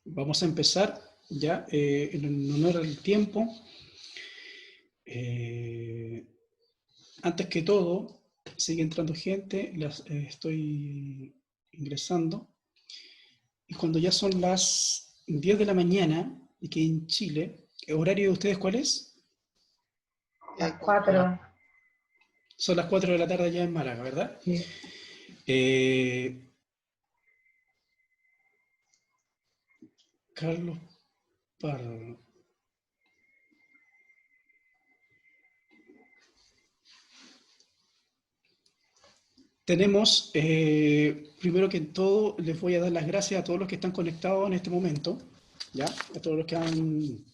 Vamos a empezar ya en honor al tiempo. Antes que todo, sigue entrando gente, estoy ingresando. Y cuando ya son las 10 de la mañana, y que en Chile, ¿el horario de ustedes cuál es? Las 4. Son las 4 de la tarde ya en Málaga, ¿verdad? Sí. Carlos Pardo. Tenemos, primero que todo, les voy a dar las gracias a todos los que están conectados en este momento, ¿ya? A todos los que han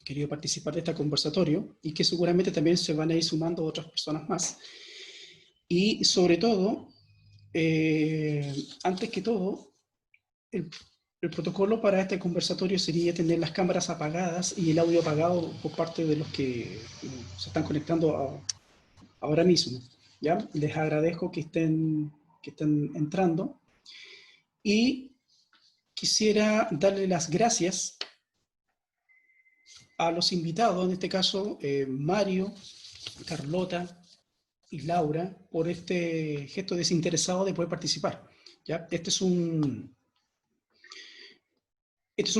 querido participar de este conversatorio y que seguramente también se van a ir sumando otras personas más. Y sobre todo, antes que todo, el, el protocolo para este conversatorio sería tener las cámaras apagadas y el audio apagado por parte de los que se están conectando ahora mismo. ¿Ya? Les agradezco que estén entrando y quisiera darle las gracias a los invitados, en este caso Mario, Carlota y Laura, por este gesto desinteresado de poder participar. ¿Ya? Este es un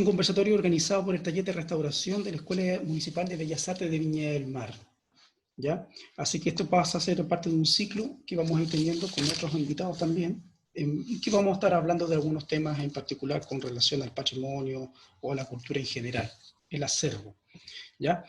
conversatorio organizado por el Taller de Restauración de la Escuela Municipal de Bellas Artes de Viña del Mar. ¿Ya? Así que esto pasa a ser parte de un ciclo que vamos a ir teniendo con otros invitados también, y que vamos a estar hablando de algunos temas en particular con relación al patrimonio o a la cultura en general, el acervo. ¿Ya?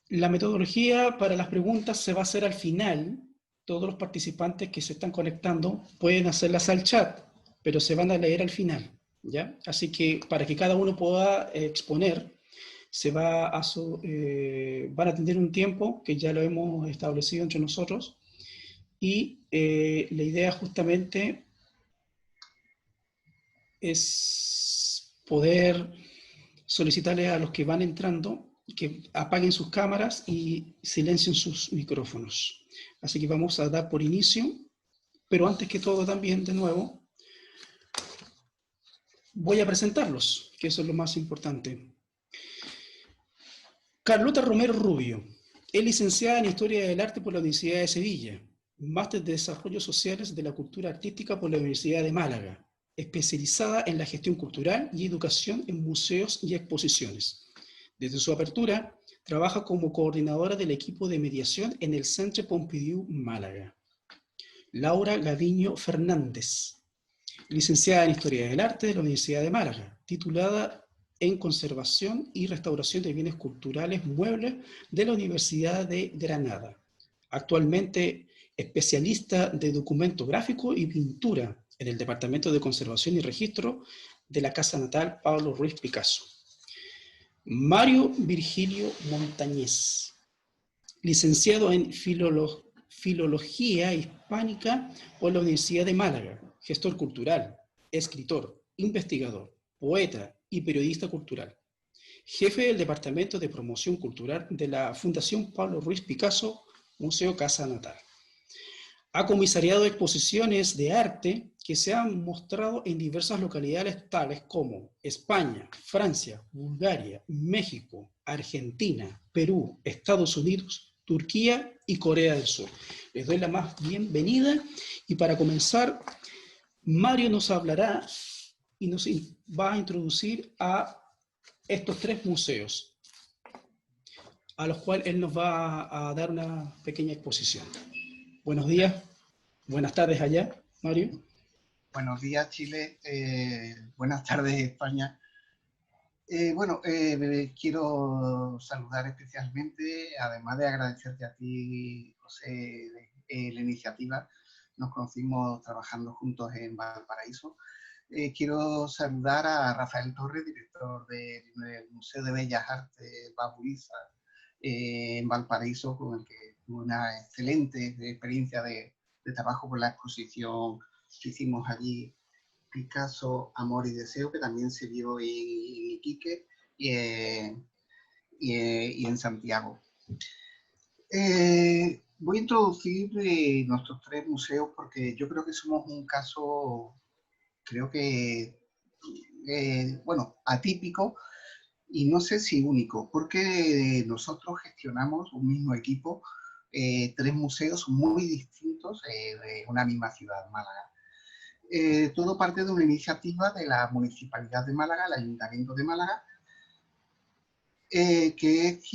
La metodología para las preguntas se va a hacer al final. Todos los participantes que se están conectando pueden hacerlas al chat, pero se van a leer al final. ¿Ya? Así que para que cada uno pueda exponer, van a tener un tiempo que ya lo hemos establecido entre nosotros, y la idea justamente es poder solicitarle a los que van entrando que apaguen sus cámaras y silencien sus micrófonos. Así que vamos a dar por inicio, pero antes que todo también, de nuevo, voy a presentarlos, que eso es lo más importante. Carlota Romero Rubio es licenciada en Historia del Arte por la Universidad de Sevilla, máster de Desarrollo Sociales de la Cultura Artística por la Universidad de Málaga, especializada en la gestión cultural y educación en museos y exposiciones. Desde su apertura, trabaja como coordinadora del equipo de mediación en el Centre Pompidou Málaga. Laura Gaviño Fernández, licenciada en Historia del Arte de la Universidad de Málaga, titulada en Conservación y Restauración de Bienes Culturales Muebles de la Universidad de Granada. Actualmente especialista de documento gráfico y pintura en el Departamento de Conservación y Registro de la Casa Natal Pablo Ruiz Picasso. Mario Virgilio Montañez, licenciado en Filología Hispánica por la Universidad de Málaga, gestor cultural, escritor, investigador, poeta y periodista cultural. Jefe del Departamento de Promoción Cultural de la Fundación Pablo Ruiz Picasso, Museo Casa Natal. Ha comisariado exposiciones de arte que se han mostrado en diversas localidades tales como España, Francia, Bulgaria, México, Argentina, Perú, Estados Unidos, Turquía y Corea del Sur. Les doy la más bienvenida y para comenzar, Mario nos hablará y nos va a introducir a estos tres museos, a los cuales él nos va a dar una pequeña exposición. Buenos días, buenas tardes allá, Mario. Buenos días, Chile. Buenas tardes, España. Quiero saludar especialmente, además de agradecerte a ti, José, la iniciativa. Nos conocimos trabajando juntos en Valparaíso. Quiero saludar a Rafael Torres, director del Museo de Bellas Artes Babuiza en Valparaíso, con el que tuve una excelente experiencia de trabajo con la exposición que hicimos allí, Picasso, Amor y Deseo, que también se vio en Iquique y en Santiago. Voy a introducir nuestros tres museos porque yo creo que somos un caso, creo que bueno, atípico y no sé si único, porque nosotros gestionamos un mismo equipo, 3 museos muy distintos de una misma ciudad, Málaga. Todo parte de una iniciativa de la Municipalidad de Málaga, el Ayuntamiento de Málaga, que es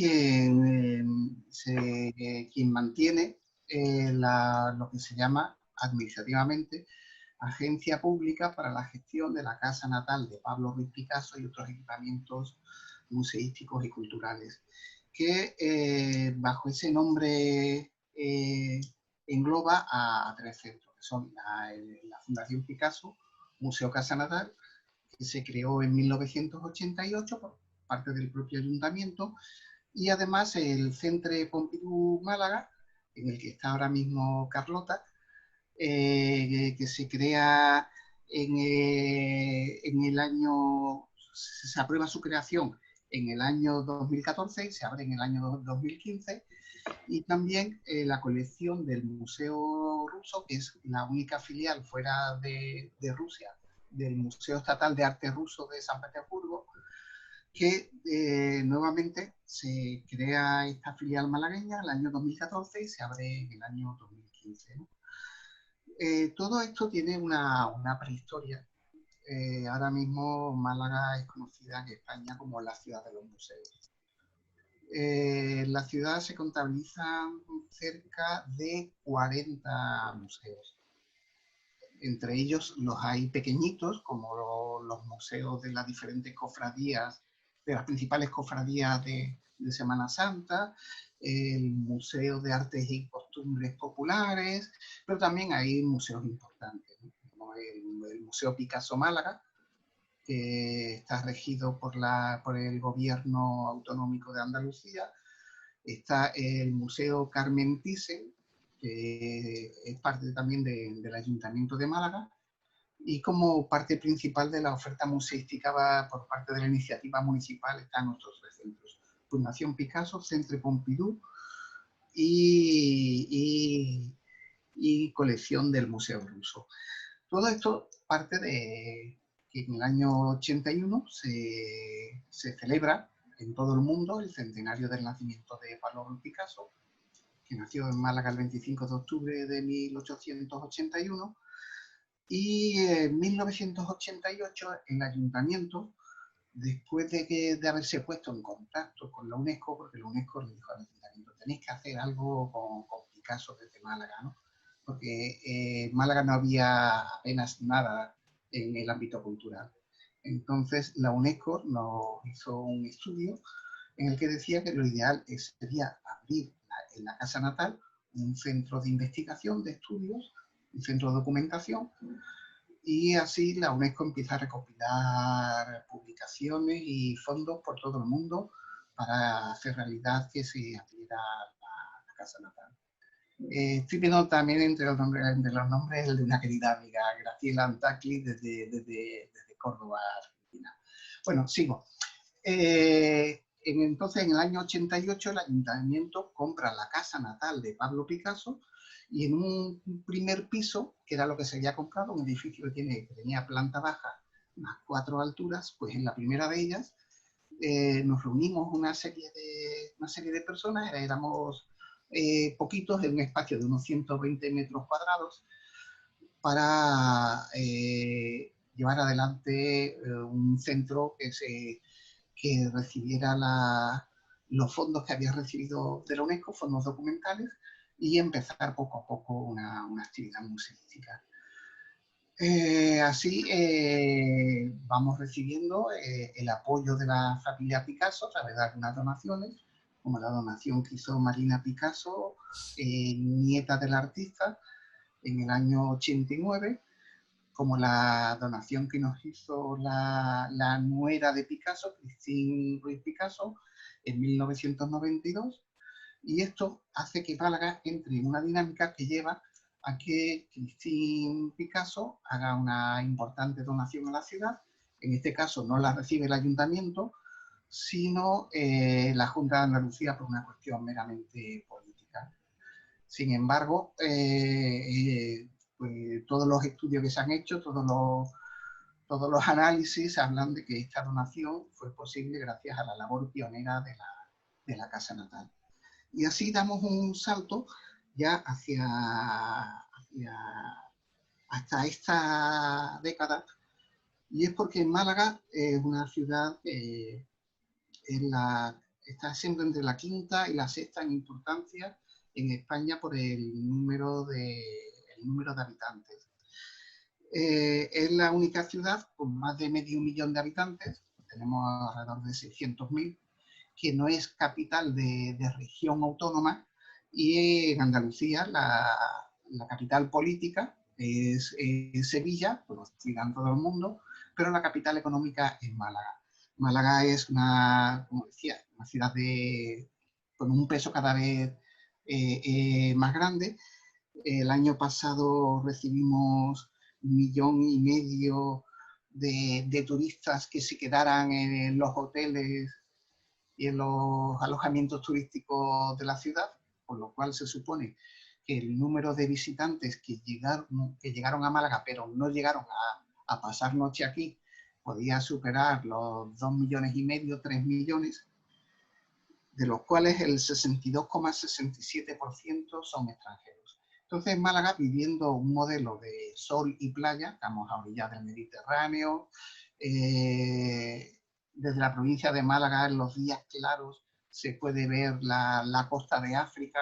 quien mantiene lo que se llama administrativamente Agencia Pública para la Gestión de la Casa Natal de Pablo Ruiz Picasso y otros equipamientos museísticos y culturales, que bajo ese nombre engloba a 3 centros, que son la Fundación Picasso, Museo Casa Natal, que se creó en 1988 por parte del propio ayuntamiento, y además el Centre Pompidou Málaga, en el que está ahora mismo Carlota, que se crea en el año, se aprueba su creación en el año 2014 y se abre en el año 2015, y también la colección del Museo Ruso, que es la única filial fuera de Rusia del Museo Estatal de Arte Ruso de San Petersburgo, que nuevamente se crea esta filial malagueña en el año 2014 y se abre en el año 2015, ¿no? Todo esto tiene una prehistoria. Ahora mismo Málaga es conocida en España como la ciudad de los museos. En la ciudad se contabilizan cerca de 40 museos. Entre ellos los hay pequeñitos, como los museos de las diferentes cofradías, de las principales cofradías de Semana Santa, el Museo de Artes y Costumbres Populares, pero también hay museos importantes, ¿no? Como el Museo Picasso Málaga, que está regido por el Gobierno Autonómico de Andalucía. Está el Museo Carmen Thyssen, que es parte también del Ayuntamiento de Málaga, y como parte principal de la oferta museística por parte de la iniciativa municipal están nuestros 3 centros: Fundación Picasso, Centre Pompidou y colección del Museo Ruso. Todo esto parte de que en el año 81 se celebra en todo el mundo el centenario del nacimiento de Pablo Ruiz Picasso, que nació en Málaga el 25 de octubre de 1881, y en 1988 el ayuntamiento, después de haberse puesto en contacto con la UNESCO, porque la UNESCO le dijo al ayuntamiento: tenéis que hacer algo con Picasso desde Málaga, ¿no? Porque en Málaga no había apenas nada en el ámbito cultural. Entonces la UNESCO nos hizo un estudio en el que decía que lo ideal sería abrir en la casa natal un centro de investigación, de estudios, un centro de documentación, y así la UNESCO empieza a recopilar publicaciones y fondos por todo el mundo para hacer realidad que se abriera la casa natal. Estoy viendo también entre los nombres el de una querida amiga, Graciela Antacli, desde Córdoba, Argentina. Bueno, sigo. Entonces, en el año 88, el ayuntamiento compra la casa natal de Pablo Picasso, y en un primer piso, que era lo que se había comprado, un edificio que tenía planta baja más 4 alturas, pues en la primera de ellas nos reunimos una serie de personas, éramos poquitos, en un espacio de unos 120 metros cuadrados, para llevar adelante un centro que recibiera los fondos que había recibido de la UNESCO, fondos documentales, y empezar poco a poco una actividad museística. Así vamos recibiendo el apoyo de la familia Picasso a través de algunas donaciones, como la donación que hizo Marina Picasso, nieta del artista, en el año 89, como la donación que nos hizo la nuera de Picasso, Christine Ruiz Picasso, en 1992, y esto hace que Málaga entre en una dinámica que lleva a que Christine Picasso haga una importante donación a la ciudad. En este caso no la recibe el ayuntamiento, sino la Junta de Andalucía, por una cuestión meramente política. Sin embargo, pues, todos los estudios que se han hecho, todos todos los análisis hablan de que esta donación fue posible gracias a la labor pionera de la casa natal. Y así damos un salto ya hasta esta década, y es porque Málaga es una ciudad que está siempre entre la quinta y la sexta en importancia en España por el número de habitantes. Es la única ciudad con más de medio millón de habitantes, tenemos alrededor de 600.000, que no es capital de región autónoma, y en Andalucía la capital política es Sevilla, conocida en todo el mundo, pero la capital económica es Málaga. Málaga es como decía, una ciudad con un peso cada vez más grande. El año pasado recibimos 1,5 millones de turistas que se quedaran en los hoteles y en los alojamientos turísticos de la ciudad, por lo cual se supone que el número de visitantes que llegaron a Málaga, pero no llegaron a pasar noche aquí, podía superar los 2,5 millones, 3 millones, de los cuales el 62,67% son extranjeros. Entonces, Málaga, viviendo un modelo de sol y playa, estamos a orillas del Mediterráneo, desde la provincia de Málaga, en los días claros, se puede ver la costa de África.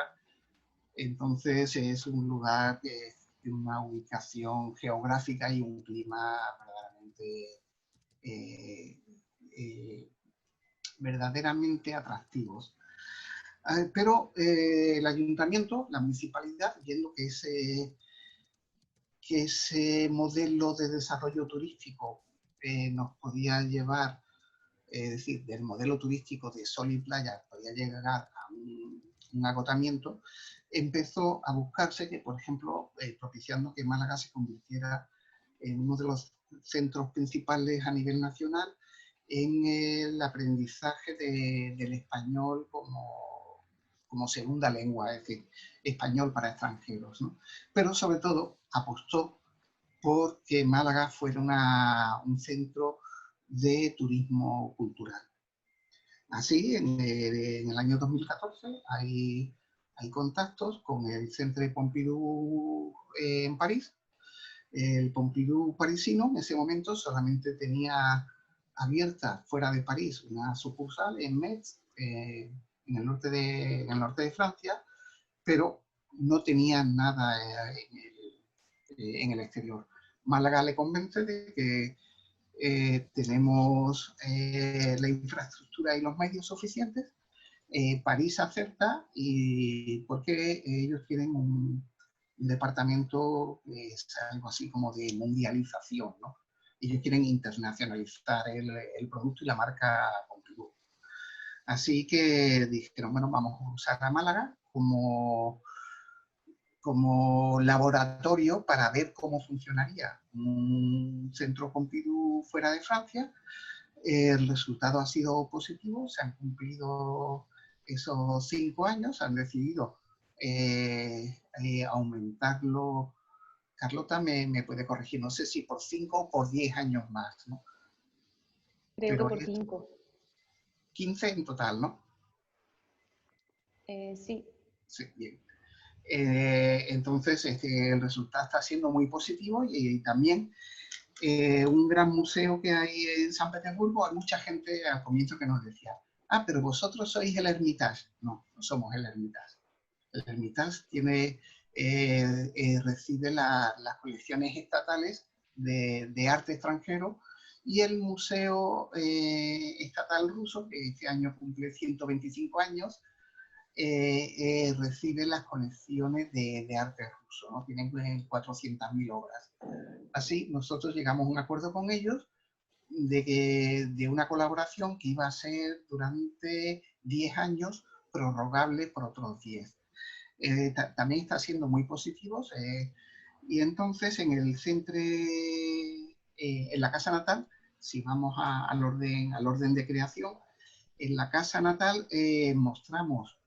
Entonces, es un lugar que tiene una ubicación geográfica y un clima verdaderamente atractivos. Pero el ayuntamiento, la municipalidad, viendo que ese modelo de desarrollo turístico nos podía llevar, es decir, del modelo turístico de sol y playa podía llegar a un agotamiento, empezó a buscarse que, por ejemplo, propiciando que Málaga se convirtiera en uno de los centros principales a nivel nacional en el aprendizaje del español como segunda lengua, es decir, español para extranjeros, ¿no? Pero sobre todo apostó por que Málaga fuera un centro de turismo cultural. Así, en el año 2014 hay contactos con el Centre Pompidou en París. El Pompidou parisino en ese momento solamente tenía abierta fuera de París una sucursal en Metz, en el norte de Francia, pero no tenía nada en el exterior. Málaga le convence de que tenemos la infraestructura y los medios suficientes. París acepta, y porque ellos tienen un departamento que es algo así como de mundialización, ¿no? Ellos quieren internacionalizar el producto y la marca Pompidou. Así que dijeron, bueno, vamos a usar a Málaga como laboratorio para ver cómo funcionaría un centro Pompidou fuera de Francia. El resultado ha sido positivo, se han cumplido esos 5 años, han decidido aumentarlo. Carlota me puede corregir, no sé si por 5 o por 10 años más, ¿no? Creo que por 5. 15 en total, ¿no? Sí. Sí, bien. Entonces, el resultado está siendo muy positivo, y también un gran museo que hay en San Petersburgo. Hay mucha gente al comienzo que nos decía, pero vosotros sois el Hermitage. No, no somos el Hermitage. El Hermitage recibe las colecciones estatales de arte extranjero, y el Museo Estatal Ruso, que este año cumple 125 años, recibe las colecciones de arte ruso, ¿no? Tienen 400.000 obras. Así, nosotros llegamos a un acuerdo con ellos de una colaboración que iba a ser durante 10 años, prorrogable por otros 10. También está siendo muy positivos, y entonces en el centro, en la casa natal, si vamos al orden de creación, en la casa natal mostramos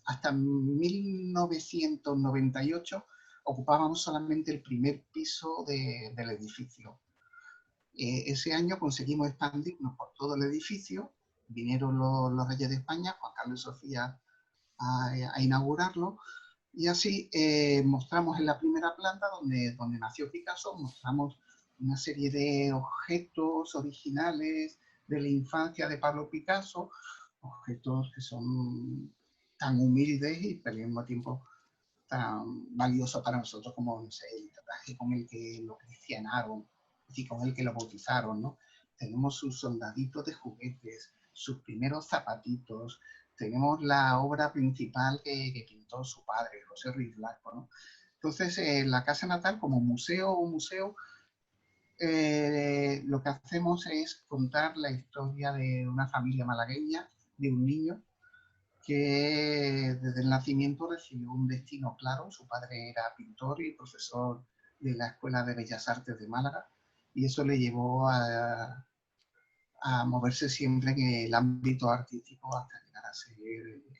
hasta 1998 ocupábamos solamente el primer piso del edificio. Ese año conseguimos expandirnos por todo el edificio, vinieron los Reyes de España, Juan Carlos y Sofía, a inaugurarlo, y así mostramos en la primera planta, donde nació Picasso, mostramos una serie de objetos originales de la infancia de Pablo Picasso, objetos que son tan humildes y al mismo tiempo tan valiosos para nosotros como, no sé, el traje con el que lo cristianaron, y con el que lo bautizaron, ¿no? Tenemos sus soldaditos de juguetes, sus primeros zapatitos, tenemos la obra principal que pintó su padre, José Ruiz Blasco, ¿no? Entonces, la casa natal como museo, lo que hacemos es contar la historia de una familia malagueña, de un niño que desde el nacimiento recibió un destino claro. Su padre era pintor y profesor de la Escuela de Bellas Artes de Málaga, y eso le llevó a moverse siempre en el ámbito artístico hasta llegar a ser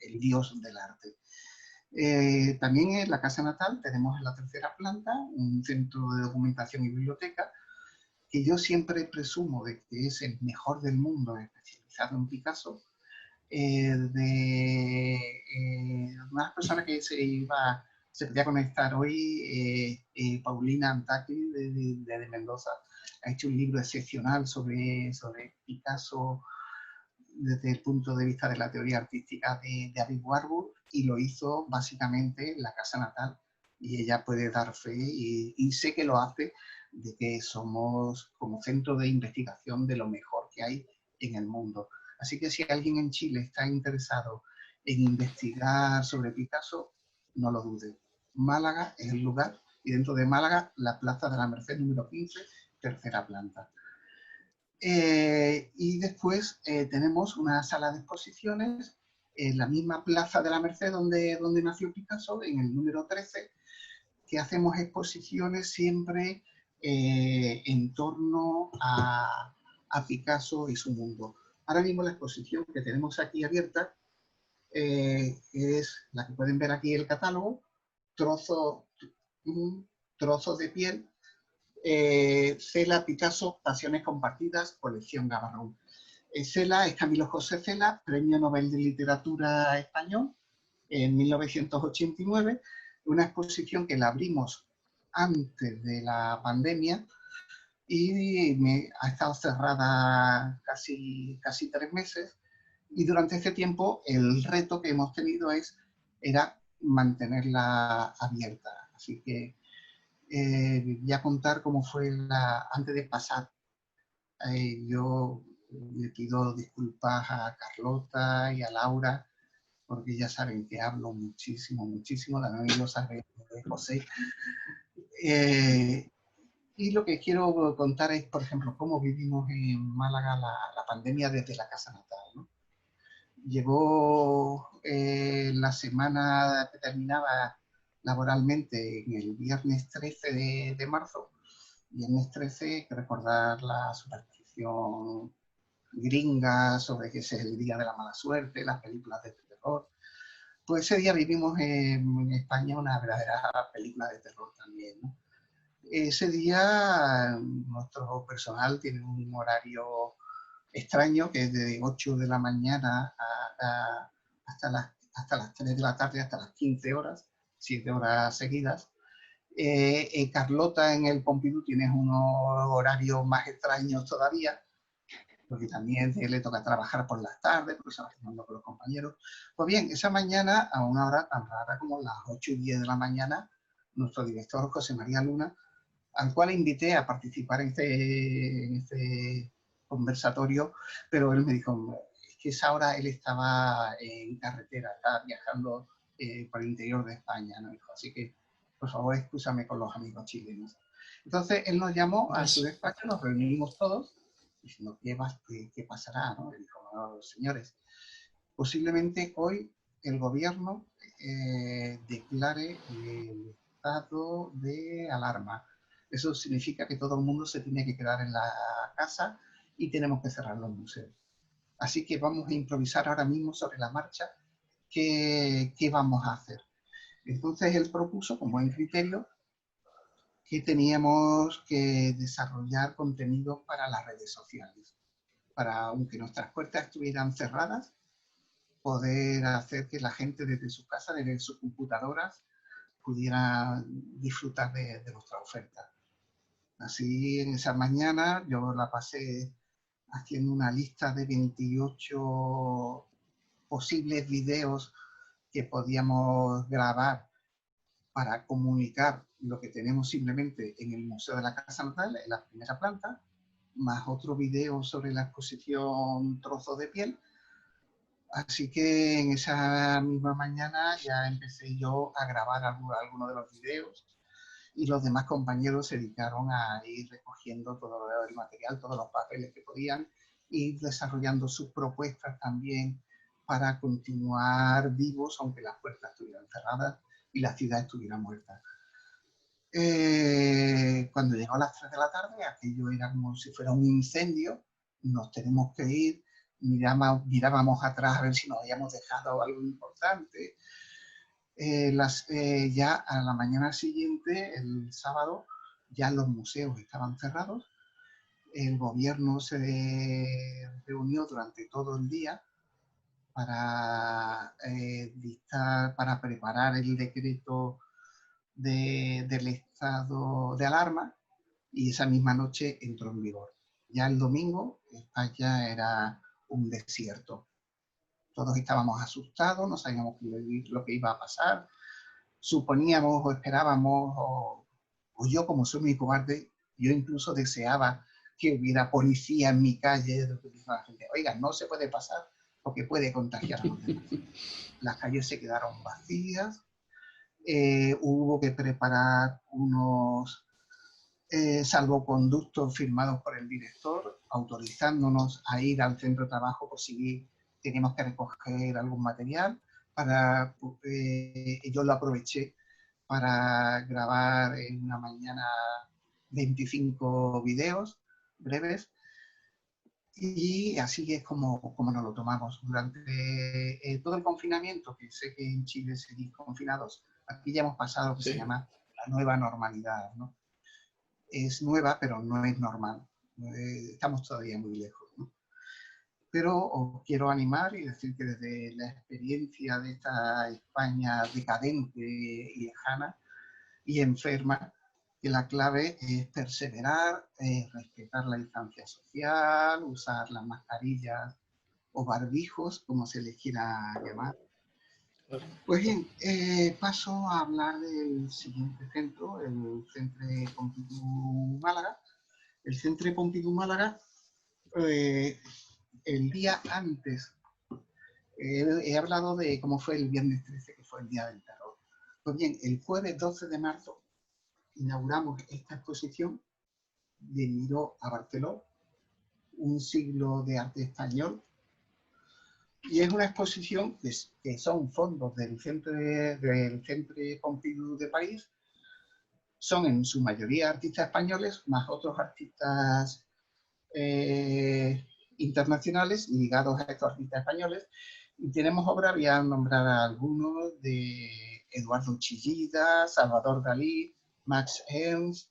el dios del arte. También en la casa natal tenemos en la tercera planta un centro de documentación y biblioteca, que yo siempre presumo de que es el mejor del mundo especializado en Picasso. Una persona que se quería conectar hoy, Paulina Antaqui de Mendoza, ha hecho un libro excepcional sobre Picasso desde el punto de vista de la teoría artística de David Warburg, y lo hizo básicamente en la casa natal, y ella puede dar fe, y sé que lo hace, de que somos como centro de investigación de lo mejor que hay en el mundo. Así que si alguien en Chile está interesado en investigar sobre Picasso, no lo dude. Málaga es el lugar, y dentro de Málaga, la Plaza de la Merced número 15, tercera planta. Y después tenemos una sala de exposiciones en la misma Plaza de la Merced donde nació Picasso, en el número 13, que hacemos exposiciones siempre en torno a Picasso y su mundo. Ahora mismo la exposición que tenemos aquí abierta es la que pueden ver aquí, el catálogo, trozos de piel, Cela, Picasso, Pasiones compartidas, colección Gavarrón. Cela es Camilo José Cela, Premio Nobel de Literatura Español en 1989, una exposición que la abrimos antes de la pandemia y ha estado cerrada casi 3 meses, y durante este tiempo el reto que hemos tenido era mantenerla abierta. Así que voy a contar cómo fue antes de pasar. Yo le pido disculpas a Carlota y a Laura, porque ya saben que hablo muchísimo, también lo sabe José. Y lo que quiero contar es, por ejemplo, cómo vivimos en Málaga la pandemia desde la casa natal, ¿no? Llegó la semana que terminaba laboralmente en el viernes 13 de marzo. Viernes 13, hay que recordar la superstición gringa sobre que ese es el día de la mala suerte, las películas de terror. Pues ese día vivimos en España una verdadera película de terror también, ¿no? Ese día nuestro personal tiene un horario extraño, que es de 8 de la mañana hasta las 3 de la tarde, hasta las 15 horas, 7 horas seguidas. Carlota en el Pompidou tiene unos horarios más extraños todavía, porque también le toca trabajar por las tardes, porque se va haciendo con los compañeros. Pues bien, esa mañana, a una hora tan rara como las 8 y 10 de la mañana, nuestro director José María Luna, al cual invité a participar en este conversatorio, pero él me dijo, es que esa hora él estaba en carretera, estaba viajando por el interior de España, ¿no? Dijo, así que, por favor, excúsame con los amigos chilenos. Entonces, él nos llamó a su despacho, nos reunimos todos, diciendo, ¿qué pasará? ¿No? Él dijo, no, señores, posiblemente hoy el gobierno declare el estado de alarma. Eso significa que todo el mundo se tiene que quedar en la casa y tenemos que cerrar los museos. Así que vamos a improvisar ahora mismo sobre la marcha qué vamos a hacer. Entonces él propuso, con buen criterio, que teníamos que desarrollar contenidos para las redes sociales, para, aunque nuestras puertas estuvieran cerradas, poder hacer que la gente desde su casa, desde sus computadoras, pudiera disfrutar de nuestra oferta. Así, en esa mañana yo la pasé haciendo una lista de 28 posibles videos que podíamos grabar para comunicar lo que tenemos simplemente en el Museo de la Casa Natal, en la primera planta, más otro video sobre la exposición Trozos de Piel. Así que en esa misma mañana ya empecé yo a grabar algunos de los videos y los demás compañeros se dedicaron a ir recogiendo todo el material, todos los papeles que podían, ir desarrollando sus propuestas también para continuar vivos, aunque las puertas estuvieran cerradas y la ciudad estuviera muerta. Cuando llegó a las 3 de la tarde, aquello era como si fuera un incendio, nos tenemos que ir, mirábamos atrás a ver si nos habíamos dejado algo importante. Ya a la mañana siguiente, el sábado, ya los museos estaban cerrados, el gobierno se reunió durante todo el día para preparar el decreto del estado de alarma y esa misma noche entró en vigor. Ya el domingo España era un desierto. Todos estábamos asustados, no sabíamos lo que iba a pasar, suponíamos o esperábamos, o yo como soy muy cobarde, yo incluso deseaba que hubiera policía en mi calle, la gente, oiga, no se puede pasar porque puede contagiar a los demás. Las calles se quedaron vacías, hubo que preparar unos salvoconductos firmados por el director, autorizándonos a ir al centro de trabajo por si teníamos que recoger algún material. Yo lo aproveché para grabar en una mañana 25 videos breves y así es como nos lo tomamos. Durante todo el confinamiento, que sé que en Chile seguís confinados, aquí ya hemos pasado lo que se llama la nueva normalidad, ¿no? Es nueva, pero no es normal. Estamos todavía muy lejos, ¿no? Pero os quiero animar y decir que desde la experiencia de esta España decadente y lejana y enferma, que la clave es perseverar, respetar la distancia social, usar las mascarillas o barbijos, como se les quiera llamar. Pues bien, paso a hablar del siguiente centro, el Centre Pompidou Málaga. El Centre Pompidou Málaga, el día antes, he hablado de cómo fue el viernes 13, que fue el día del terror. Pues bien, el jueves 12 de marzo inauguramos esta exposición de Miró a Barceló, un siglo de arte español, y es una exposición que son fondos del Centre Pompidou de París. Son en su mayoría artistas españoles, más otros artistas internacionales ligados a estos artistas españoles. Y tenemos obras, voy a nombrar a algunos, de Eduardo Chillida, Salvador Dalí, Max Ernst,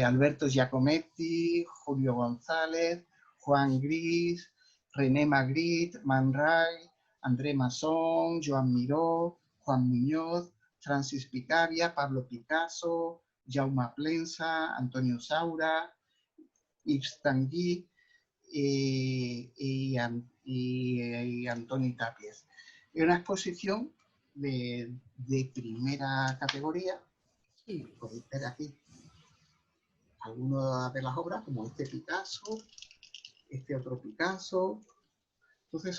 Alberto Giacometti, Julio González, Juan Gris, René Magritte, Man Ray, André Masson, Joan Miró, Juan Muñoz, Francis Picabia, Pablo Picasso, Jaume Plensa, Antonio Saura, Yves Tanguy y Antoni Tapies. Es una exposición de primera categoría. Podéis ver aquí algunas de las obras, como este Picasso, este otro Picasso. Entonces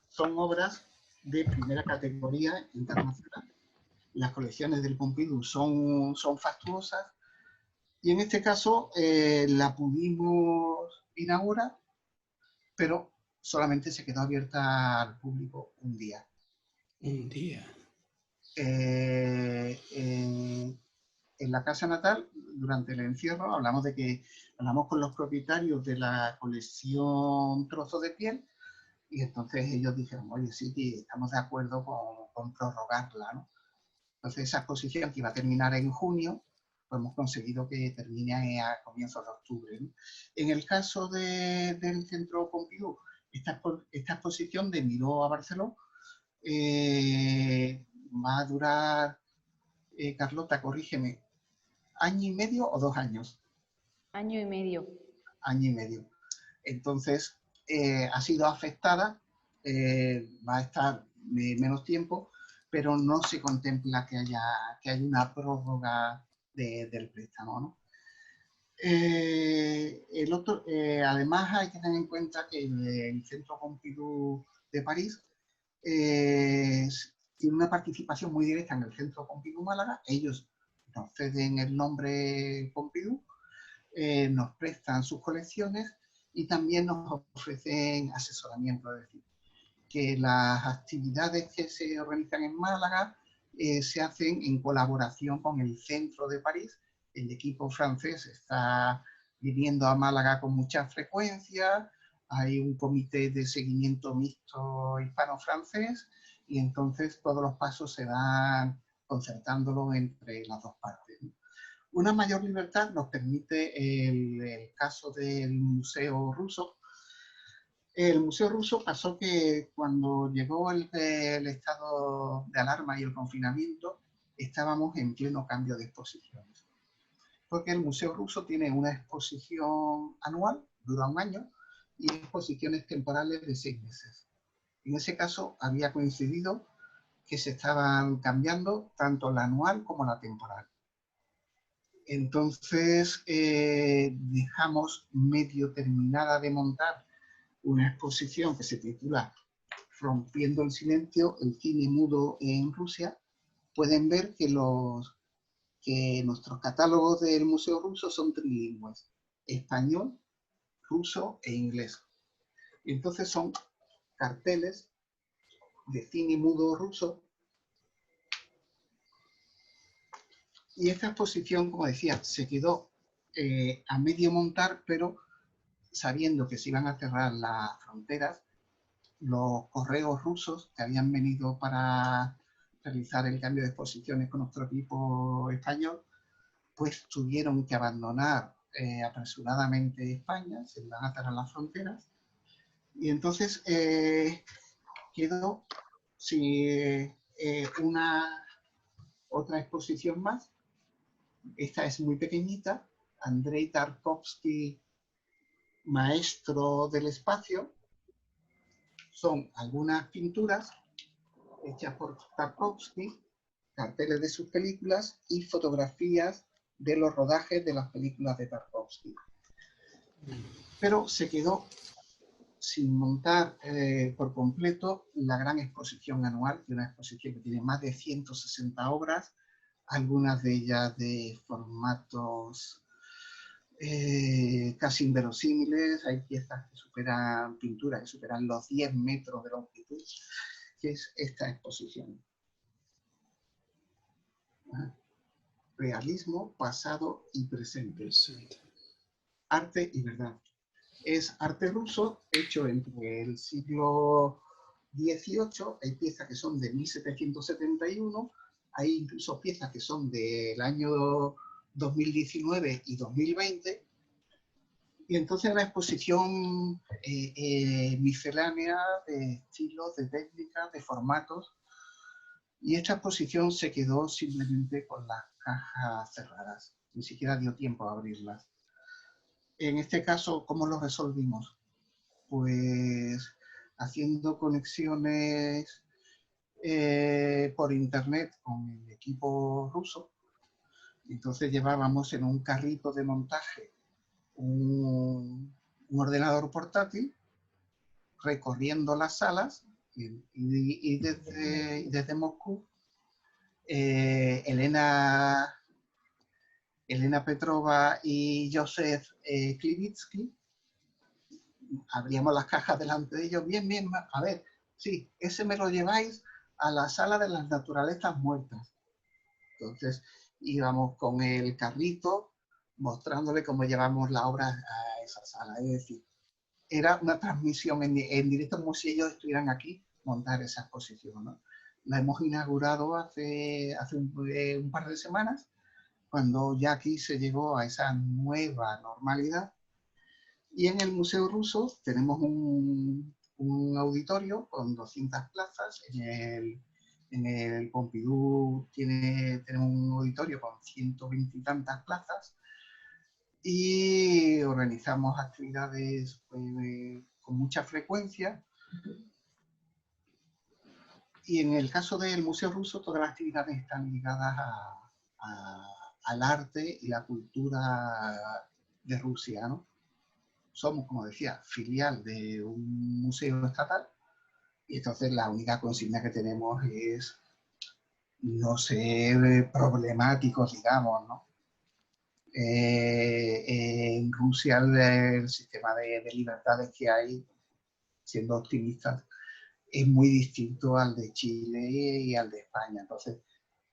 son obras de primera categoría internacional. Las colecciones del Pompidou son fastuosas. Y en este caso la pudimos inaugurar, pero solamente se quedó abierta al público un día. Un día. En la casa natal, durante el encierro, hablamos con los propietarios de la colección Trozos de Piel, y entonces ellos dijeron, oye, sí, que estamos de acuerdo con prorrogarla, ¿no? Entonces esa exposición que iba a terminar en junio, pues hemos conseguido que termine a comienzos de octubre, ¿no? En el caso del Centro Pompidou, esta exposición de Miró a Barceló va a durar, Carlota, corrígeme, ¿año y medio o 2 años? Año y medio. Año y medio. Entonces, ha sido afectada, va a estar menos tiempo, pero no se contempla que haya una prórroga del préstamo, ¿no? Además, hay que tener en cuenta que el Centro Pompidou de París tiene una participación muy directa en el Centro Pompidou Málaga. Ellos nos ceden el nombre Pompidou, nos prestan sus colecciones y también nos ofrecen asesoramiento. Es decir, que las actividades que se organizan en Málaga se hacen en colaboración con el Centro de París. El equipo francés está viniendo a Málaga con mucha frecuencia, hay un comité de seguimiento mixto hispano-francés y entonces todos los pasos se van concertándolo entre las dos partes. Una mayor libertad nos permite el caso del Museo Ruso. El Museo Ruso pasó que cuando llegó el estado de alarma y el confinamiento, estábamos en pleno cambio de exposiciones. Porque el Museo Ruso tiene una exposición anual, dura un año, y exposiciones temporales de 6 meses. En ese caso había coincidido que se estaban cambiando tanto la anual como la temporal. Entonces dejamos medio terminada de montar una exposición que se titula Rompiendo el silencio, el cine mudo en Rusia. Pueden ver que nuestros catálogos del Museo Ruso son trilingües: español, ruso e inglés. Entonces son carteles de cine mudo ruso. Y esta exposición, como decía, se quedó a medio montar, pero sabiendo que se iban a cerrar las fronteras, los correos rusos que habían venido para realizar el cambio de exposiciones con nuestro equipo español, pues tuvieron que abandonar apresuradamente España, se iban a cerrar las fronteras, y entonces quedó otra exposición más. Esta es muy pequeñita, Andrei Tarkovsky, maestro del espacio. Son algunas pinturas hechas por Tarkovsky, carteles de sus películas y fotografías de los rodajes de las películas de Tarkovsky. Pero se quedó sin montar por completo la gran exposición anual, que es una exposición que tiene más de 160 obras, algunas de ellas de formatos casi inverosímiles. Hay piezas que superan, pinturas que superan los 10 metros de longitud, que es esta exposición. Realismo, pasado y presente. Arte y verdad. Es arte ruso hecho entre el siglo XVIII. Hay piezas que son de 1771, hay incluso piezas que son del año 2019 y 2020. Y entonces la exposición miscelánea de estilos, de técnicas, de formatos. Y esta exposición se quedó simplemente con las cajas cerradas. Ni siquiera dio tiempo a abrirlas. En este caso, ¿cómo lo resolvimos? Pues haciendo conexiones por internet con el equipo ruso. Entonces llevábamos en un carrito de montaje un ordenador portátil, recorriendo las salas, y desde Moscú, Elena Petrova y Joseph Klivitsky, abríamos las cajas delante de ellos. Bien, a ver, sí, ese me lo lleváis a la sala de las naturalezas muertas. Entonces íbamos con el carrito mostrándole cómo llevamos la obra a esa sala. Es decir, era una transmisión en directo, como si ellos estuvieran aquí, montar esa exposición, ¿no? La hemos inaugurado hace un par de semanas, cuando ya aquí se llegó a esa nueva normalidad. Y en el Museo Ruso tenemos un auditorio con 200 plazas. En el Pompidou tenemos un auditorio con 120 y tantas plazas. Y organizamos actividades con mucha frecuencia. Y en el caso del Museo Ruso, todas las actividades están ligadas al arte y la cultura de Rusia, ¿no? Somos, como decía, filial de un museo estatal, y entonces la única consigna que tenemos es no ser problemáticos, digamos, ¿no? En Rusia el sistema de libertades que hay, siendo optimistas, es muy distinto al de Chile y al de España. Entonces,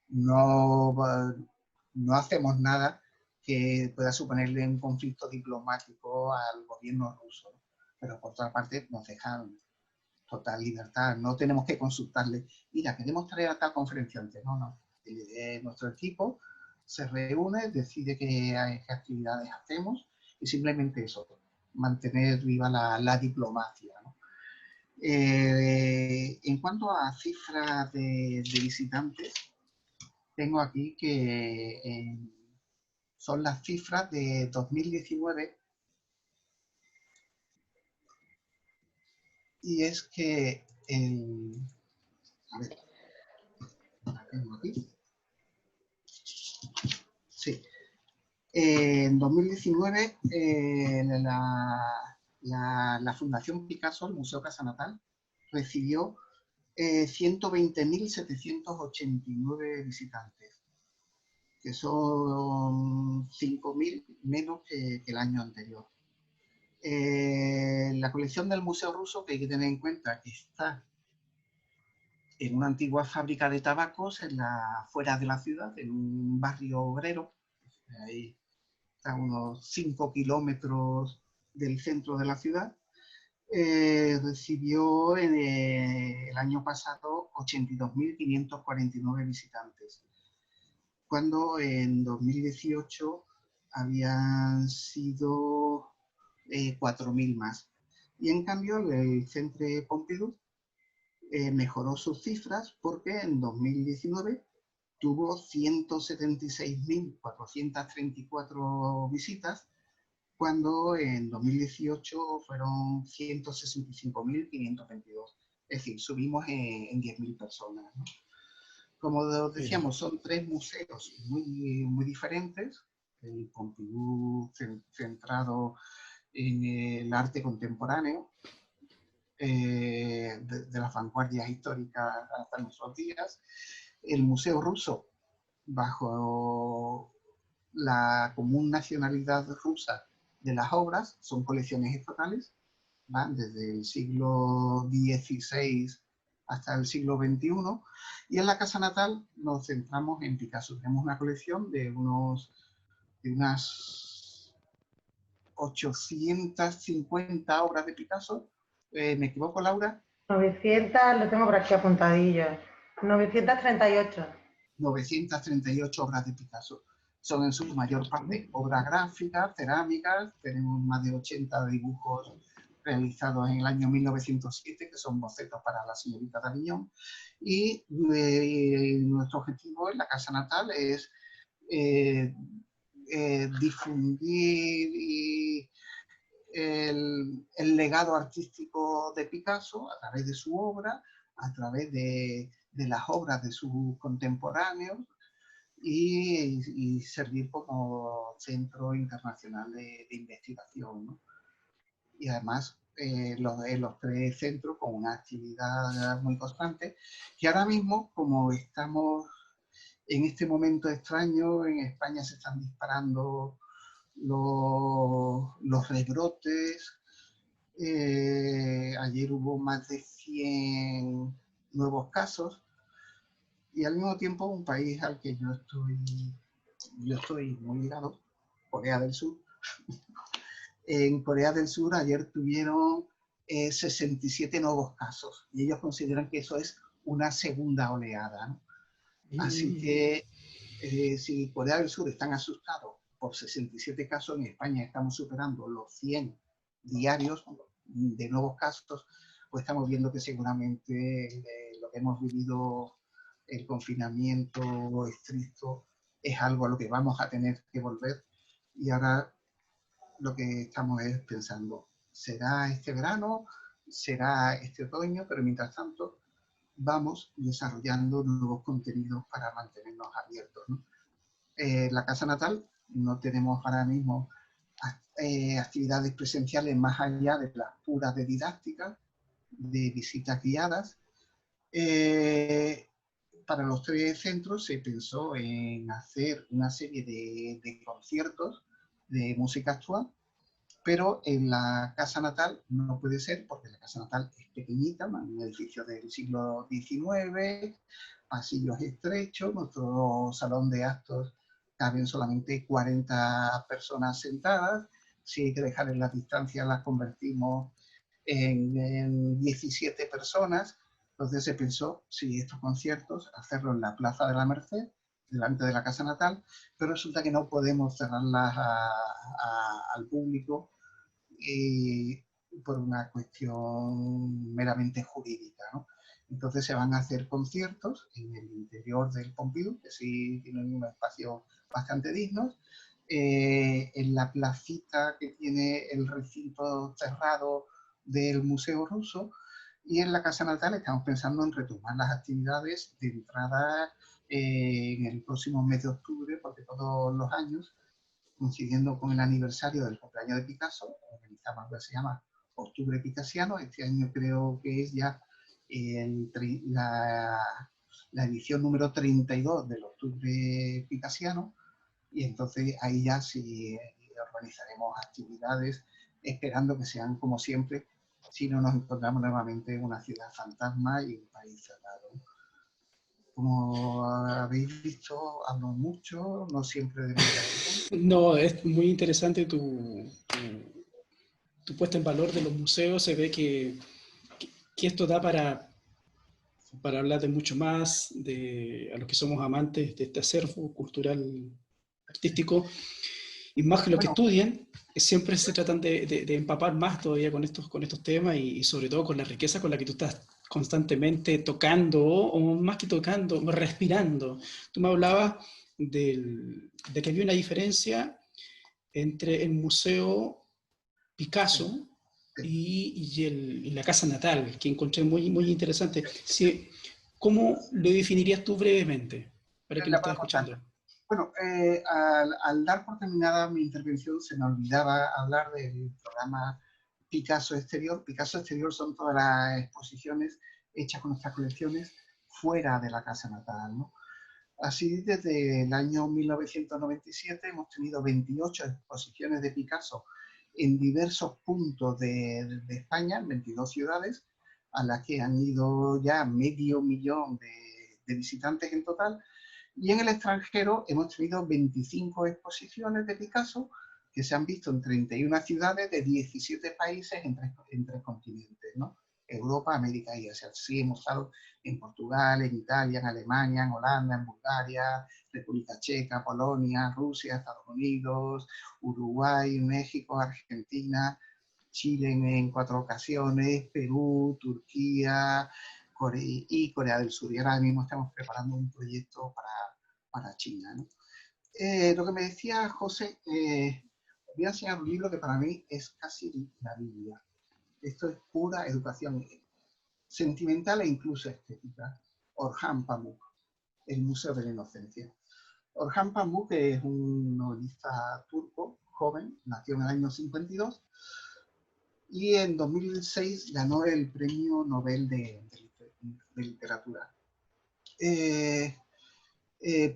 no hacemos nada que pueda suponerle un conflicto diplomático al gobierno ruso, ¿no? Pero por otra parte nos dejan total libertad, no tenemos que consultarle, mira, queremos traer a tal conferenciante, no. Nuestro equipo se reúne, decide qué actividades hacemos y simplemente eso, mantener viva la diplomacia, ¿no? En cuanto a cifras de visitantes, tengo aquí que son las cifras de 2019, y es que a ver, la tengo aquí. Sí. En 2019, la Fundación Picasso, el Museo Casa Natal, recibió 120.789 visitantes, que son 5.000 menos que el año anterior. La colección del Museo Ruso, que hay que tener en cuenta que está en una antigua fábrica de tabacos en la afuera de la ciudad, en un barrio obrero, ahí está a unos 5 kilómetros del centro de la ciudad, recibió el año pasado 82.549 visitantes, cuando en 2018 habían sido 4.000 más. Y en cambio el Centre Pompidou mejoró sus cifras porque en 2019 tuvo 176.434 visitas, cuando en 2018 fueron 165.522. Es decir, subimos en 10.000 personas, ¿no? Como decíamos, son tres museos muy, muy diferentes. El Pompidou centrado en el arte contemporáneo, de las vanguardias históricas hasta nuestros días. El Museo Ruso, bajo la común nacionalidad rusa de las obras, son colecciones estatales, ¿van? Desde el siglo XVI hasta el siglo XXI. Y en la Casa Natal nos centramos en Picasso. Tenemos una colección de unas 850 obras de Picasso. ¿Me equivoco, Laura? 900, lo tengo por aquí apuntadillo. 938. 938 obras de Picasso. Son en su mayor parte obras gráficas, cerámicas. Tenemos más de 80 dibujos realizados en el año 1907, que son bocetos para la señorita d'Avignon. Y nuestro objetivo en la Casa Natal es difundir el legado artístico de Picasso a través de su obra, a través de las obras de sus contemporáneos, y servir como centro internacional de investigación, ¿no? Y además los tres centros con una actividad muy constante, que ahora mismo, como estamos en este momento extraño, en España se están disparando los rebrotes. Ayer hubo más de 100 nuevos casos, y al mismo tiempo un país al que yo estoy muy ligado, Corea del Sur. En Corea del Sur ayer tuvieron 67 nuevos casos, y ellos consideran que eso es una segunda oleada, ¿no? Así que si Corea del Sur están asustados por 67 casos, en España estamos superando los 100 diarios de nuevos casos, pues estamos viendo que seguramente lo que hemos vivido, el confinamiento estricto, es algo a lo que vamos a tener que volver. Y ahora lo que estamos es pensando, ¿será este verano? ¿Será este otoño? Pero mientras tanto vamos desarrollando nuevos contenidos para mantenernos abiertos, ¿no? La casa natal no tenemos ahora mismo actividades presenciales más allá de las puras de didáctica, de visitas guiadas. Para los 3 centros se pensó en hacer una serie de conciertos de música actual, pero en la casa natal no puede ser porque la casa natal es pequeñita, un edificio del siglo XIX, pasillos estrechos, nuestro salón de actos caben solamente 40 personas sentadas, si hay que dejar en las distancias las convertimos en 17 personas, entonces se pensó, si estos conciertos, hacerlo en la Plaza de la Merced, delante de la casa natal, pero resulta que no podemos cerrarlas al público por una cuestión meramente jurídica, ¿no? Entonces se van a hacer conciertos en el interior del Pompidou, que sí tienen un espacio bastante digno, en la placita que tiene el recinto cerrado del Museo Ruso, y en la Casa Natal estamos pensando en retomar las actividades de entrada en el próximo mes de octubre, porque todos los años, coincidiendo con el aniversario del cumpleaños de Picasso, organizamos algo que se llama Octubre Picasiano. Este año creo que es ya la edición número 32 del Octubre Picasiano, y entonces ahí ya sí organizaremos actividades, esperando que sean como siempre, si no nos encontramos nuevamente en una ciudad fantasma y un país cerrado. Como habéis visto, hablo mucho, no siempre de manera evidente. No, es muy interesante tu puesta en valor de los museos. Se ve que esto da para hablar de mucho más, a los que somos amantes de este acervo cultural, artístico, y más que lo que Bueno, estudian, siempre se tratan de empapar más todavía con estos temas y sobre todo con la riqueza con la que tú estás constantemente tocando, o más que tocando, respirando. Tú me hablabas de que había una diferencia entre el Museo Picasso y la casa natal, que encontré muy interesante. Sí, ¿cómo lo definirías tú brevemente para quien lo la está puedo contar. escuchando? Bueno, al dar por terminada mi intervención, se me olvidaba hablar del programa Picasso Exterior. Picasso Exterior son todas las exposiciones hechas con nuestras colecciones fuera de la casa natal, ¿no? Así, desde el año 1997 hemos tenido 28 exposiciones de Picasso en diversos puntos de España, en 22 ciudades, a las que han ido ya 500.000 de visitantes en total. Y en el extranjero hemos tenido 25 exposiciones de Picasso que se han visto en 31 ciudades de 17 países en 3 continentes, ¿no? Europa, América y Asia. Sí, hemos estado en Portugal, en Italia, en Alemania, en Holanda, en Bulgaria, República Checa, Polonia, Rusia, Estados Unidos, Uruguay, México, Argentina, Chile en 4 ocasiones, Perú, Turquía, Corea del Sur. Y ahora mismo estamos preparando un proyecto para China, ¿no? Lo que me decía José, voy a enseñar un libro que para mí es casi la Biblia. Esto es pura educación sentimental e incluso estética. Orhan Pamuk, El Museo de la Inocencia. Orhan Pamuk es un novelista turco, joven, nació en el año 52, y en 2006 ganó el Premio Nobel de Literatura.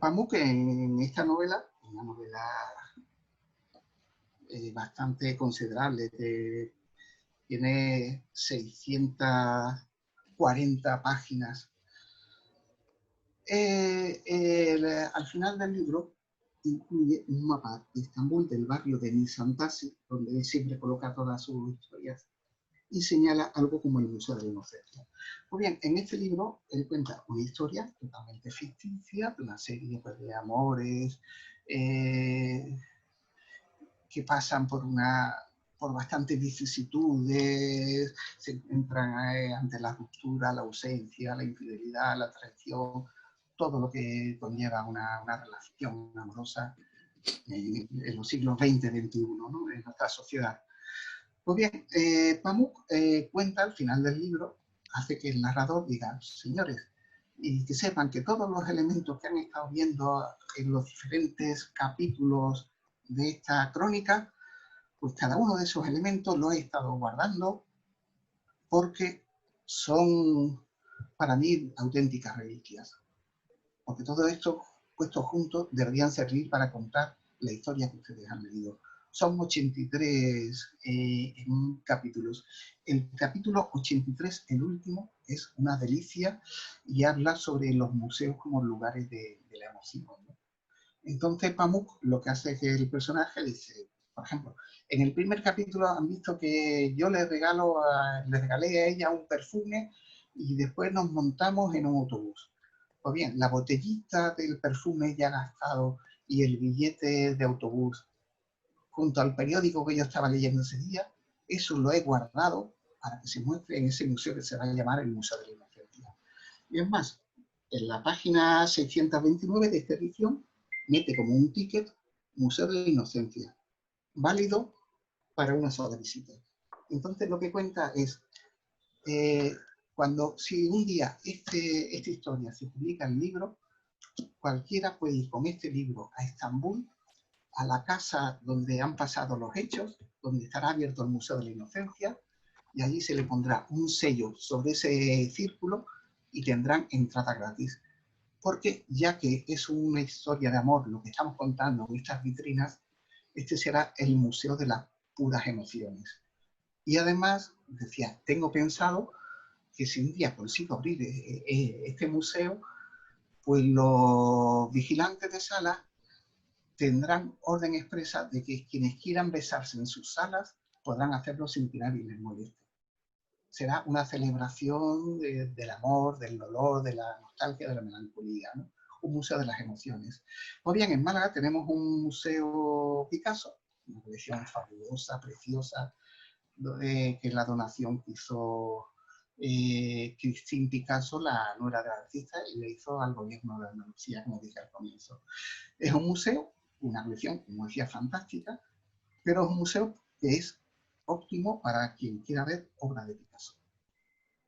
Pamuk en esta novela, una novela bastante considerable, tiene 640 páginas. Al final del libro incluye un mapa de Estambul, del barrio de Nizantasi, donde él siempre coloca todas sus historias, y señala algo como el Museo de la Inocencia. Pues bien, en este libro él cuenta una historia totalmente ficticia de una serie pues, de amores que pasan por bastantes vicisitudes, se entran ante la ruptura, la ausencia, la infidelidad, la traición, todo lo que conlleva una relación amorosa en los siglos XX, XXI, ¿no? En nuestra sociedad. Pues bien, Pamuk cuenta al final del libro, hace que el narrador diga, señores, y que sepan que todos los elementos que han estado viendo en los diferentes capítulos de esta crónica, pues cada uno de esos elementos los he estado guardando porque son para mí auténticas reliquias. Porque todo esto puestos juntos deberían servir para contar la historia que ustedes han leído. Son 83 capítulos. El capítulo 83, el último, es una delicia y habla sobre los museos como lugares de la emoción, ¿no? Entonces Pamuk lo que hace es que el personaje dice, por ejemplo, en el primer capítulo han visto que yo le regalé a ella un perfume y después nos montamos en un autobús. Pues bien, la botellita del perfume ya gastado y el billete de autobús junto al periódico que yo estaba leyendo ese día, eso lo he guardado para que se muestre en ese museo que se va a llamar el Museo de la Inocencia. Y es más, en la página 629 de esta edición mete como un ticket Museo de la Inocencia, válido para una sola visita. Entonces lo que cuenta es, si un día esta historia se publica en libro, cualquiera puede ir con este libro a Estambul, a la casa donde han pasado los hechos, donde estará abierto el Museo de la Inocencia, y allí se le pondrá un sello sobre ese círculo y tendrán entrada gratis. Porque ya que es una historia de amor lo que estamos contando en estas vitrinas, este será el museo de las puras emociones. Y además, decía, tengo pensado que si un día consigo abrir este museo, pues los vigilantes de sala tendrán orden expresa de que quienes quieran besarse en sus salas podrán hacerlo sin que nadie les moleste. Será una celebración del amor, del dolor, de la nostalgia, de la melancolía, ¿no? Un museo de las emociones. Pues bien, en Málaga tenemos un museo Picasso, una colección fabulosa, preciosa, que es la donación que hizo Christine Picasso, la nuera del artista, y le hizo al gobierno de Andalucía, como dije al comienzo. Es un museo, una colección, como decía, fantástica, pero es un museo que es óptimo para quien quiera ver obra de Picasso.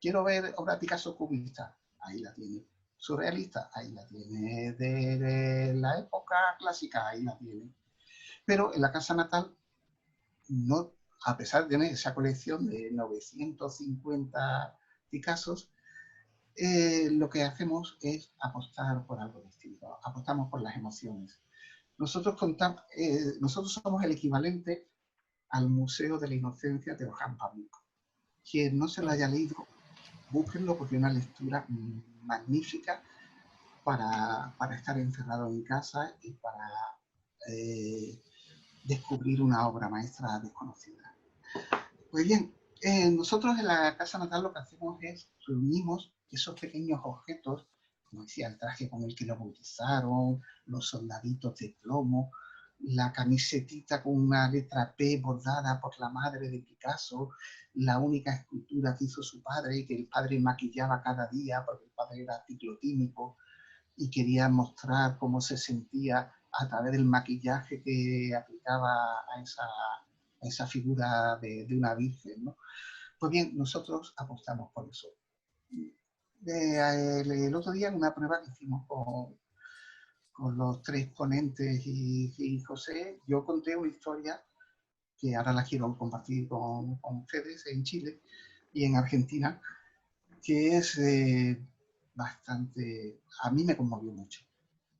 Quiero ver obra de Picasso cubista, ahí la tiene. Surrealista, ahí la tiene. De la época clásica, ahí la tiene. Pero en la casa natal, no, a pesar de tener esa colección de 950 Picassos, lo que hacemos es apostar por algo distinto, apostamos por las emociones. Nosotros somos el equivalente al Museo de la Inocencia de Orhan Pamuk. Quien no se lo haya leído, búsquenlo porque es una lectura magnífica para estar encerrado en casa y para descubrir una obra maestra desconocida. Pues bien, nosotros en la casa natal lo que hacemos es reunimos esos pequeños objetos, como decía, el traje con el que lo bautizaron, los soldaditos de plomo, la camisetita con una letra P bordada por la madre de Picasso, la única escultura que hizo su padre y que el padre maquillaba cada día porque el padre era ciclotímico y quería mostrar cómo se sentía a través del maquillaje que aplicaba a esa figura de una virgen, ¿no? Pues bien, nosotros apostamos por eso. El otro día en una prueba que hicimos con los tres ponentes y José, yo conté una historia que ahora la quiero compartir con ustedes en Chile y en Argentina, que es bastante, a mí me conmovió mucho.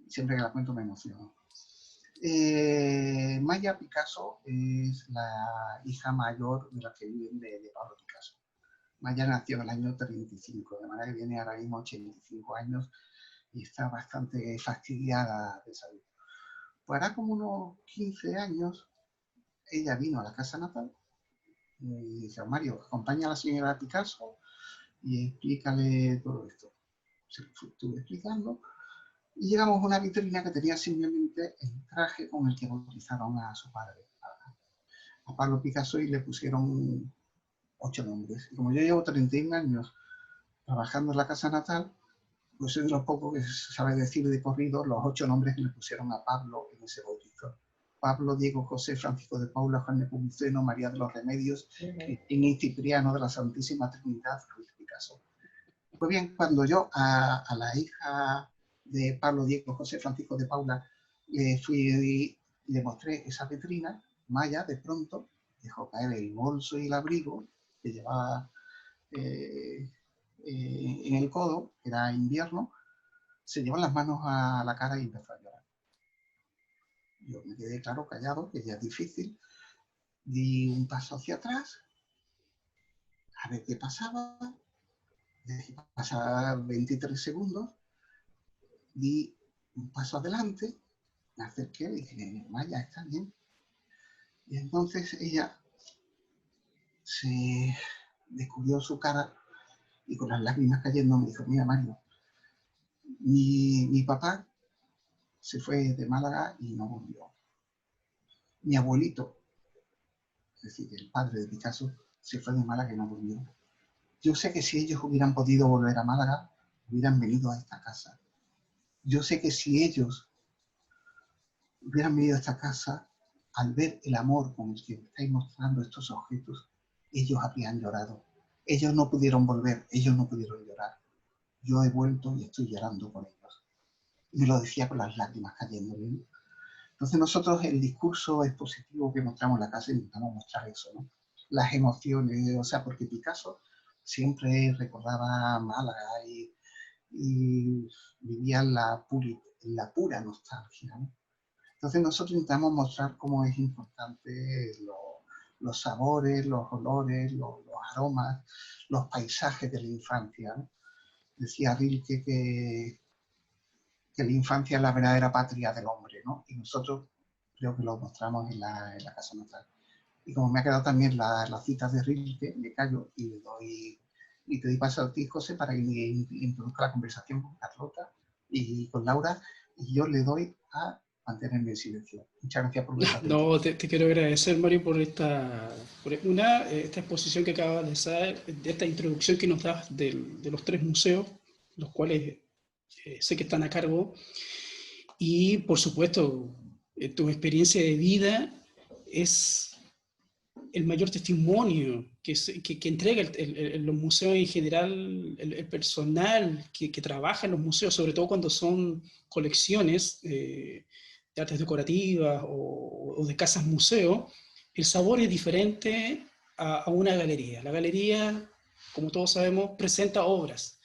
Siempre que la cuento me emociono. Maya Picasso es la hija mayor de la que viven de Pablo Picasso. Maya nació en el año 35, de manera que tiene ahora mismo 85 años y está bastante fastidiada de salud. Pues hará como unos 15 años, ella vino a la casa natal Y dice, Mario, acompaña a la señora Picasso y explícale todo esto. Se lo estuve explicando y llegamos a una vitrina que tenía simplemente el traje con el que bautizaron a su padre, a Pablo Picasso, y le pusieron 8 nombres. Y como yo llevo 31 años trabajando en la casa natal, pues soy de los pocos que sabe decir de corrido los 8 nombres que le pusieron a Pablo en ese bautizo. Pablo, Diego, José, Francisco de Paula, Juan Nepomuceno, María de los Remedios, Cristina y Cipriano de la Santísima Trinidad, Luis Picasso. Pues bien, cuando yo a la hija de Pablo, Diego, José, Francisco de Paula fui y le mostré esa vitrina, Maya de pronto dejó caer el bolso y el abrigo que llevaba en el codo, era invierno, se llevó las manos a la cara y empezó a llorar. Yo me quedé, claro, callado, que ya es difícil, di un paso hacia atrás, a ver qué pasaba, dejé pasar 23 segundos, di un paso adelante, me acerqué y dije, Maya, ¿está bien? Y entonces ella se descubrió su cara y con las lágrimas cayendo me dijo, mira Mario, mi papá se fue de Málaga y no volvió. Mi abuelito, es decir, el padre de Picasso, se fue de Málaga y no volvió. Yo sé que si ellos hubieran podido volver a Málaga, hubieran venido a esta casa. Yo sé que si ellos hubieran venido a esta casa, al ver el amor con el que estáis mostrando estos objetos, ellos habrían llorado. Ellos no pudieron volver, ellos no pudieron llorar. Yo he vuelto y estoy llorando con ellos. Y me lo decía con las lágrimas cayéndole. Entonces nosotros el discurso expositivo que mostramos en la casa intentamos mostrar eso, ¿no? Las emociones, o sea, porque Picasso siempre recordaba Málaga y vivía la pura nostalgia, ¿no? Entonces nosotros intentamos mostrar cómo es importante los sabores, los olores, los aromas, los paisajes de la infancia, ¿no? Decía Rilke que la infancia es la verdadera patria del hombre, ¿no? Y nosotros creo que lo mostramos en la casa natal. Y como me ha quedado también la cita de Rilke, me callo y te doy paso a ti, José, para que introduzca la conversación con Carlota y con Laura, y yo le doy a mantenerme en silencio. Muchas gracias por vuestra atención. No, te quiero agradecer, Mario, por esta exposición que acabas de hacer, de esta introducción que nos das de los 3 museos, los cuales sé que están a cargo, y por supuesto, tu experiencia de vida es el mayor testimonio que entrega los museos en general, el personal que trabaja en los museos, sobre todo cuando son colecciones de artes decorativas o de casas museo. El sabor es diferente a una galería. La galería, como todos sabemos, presenta obras,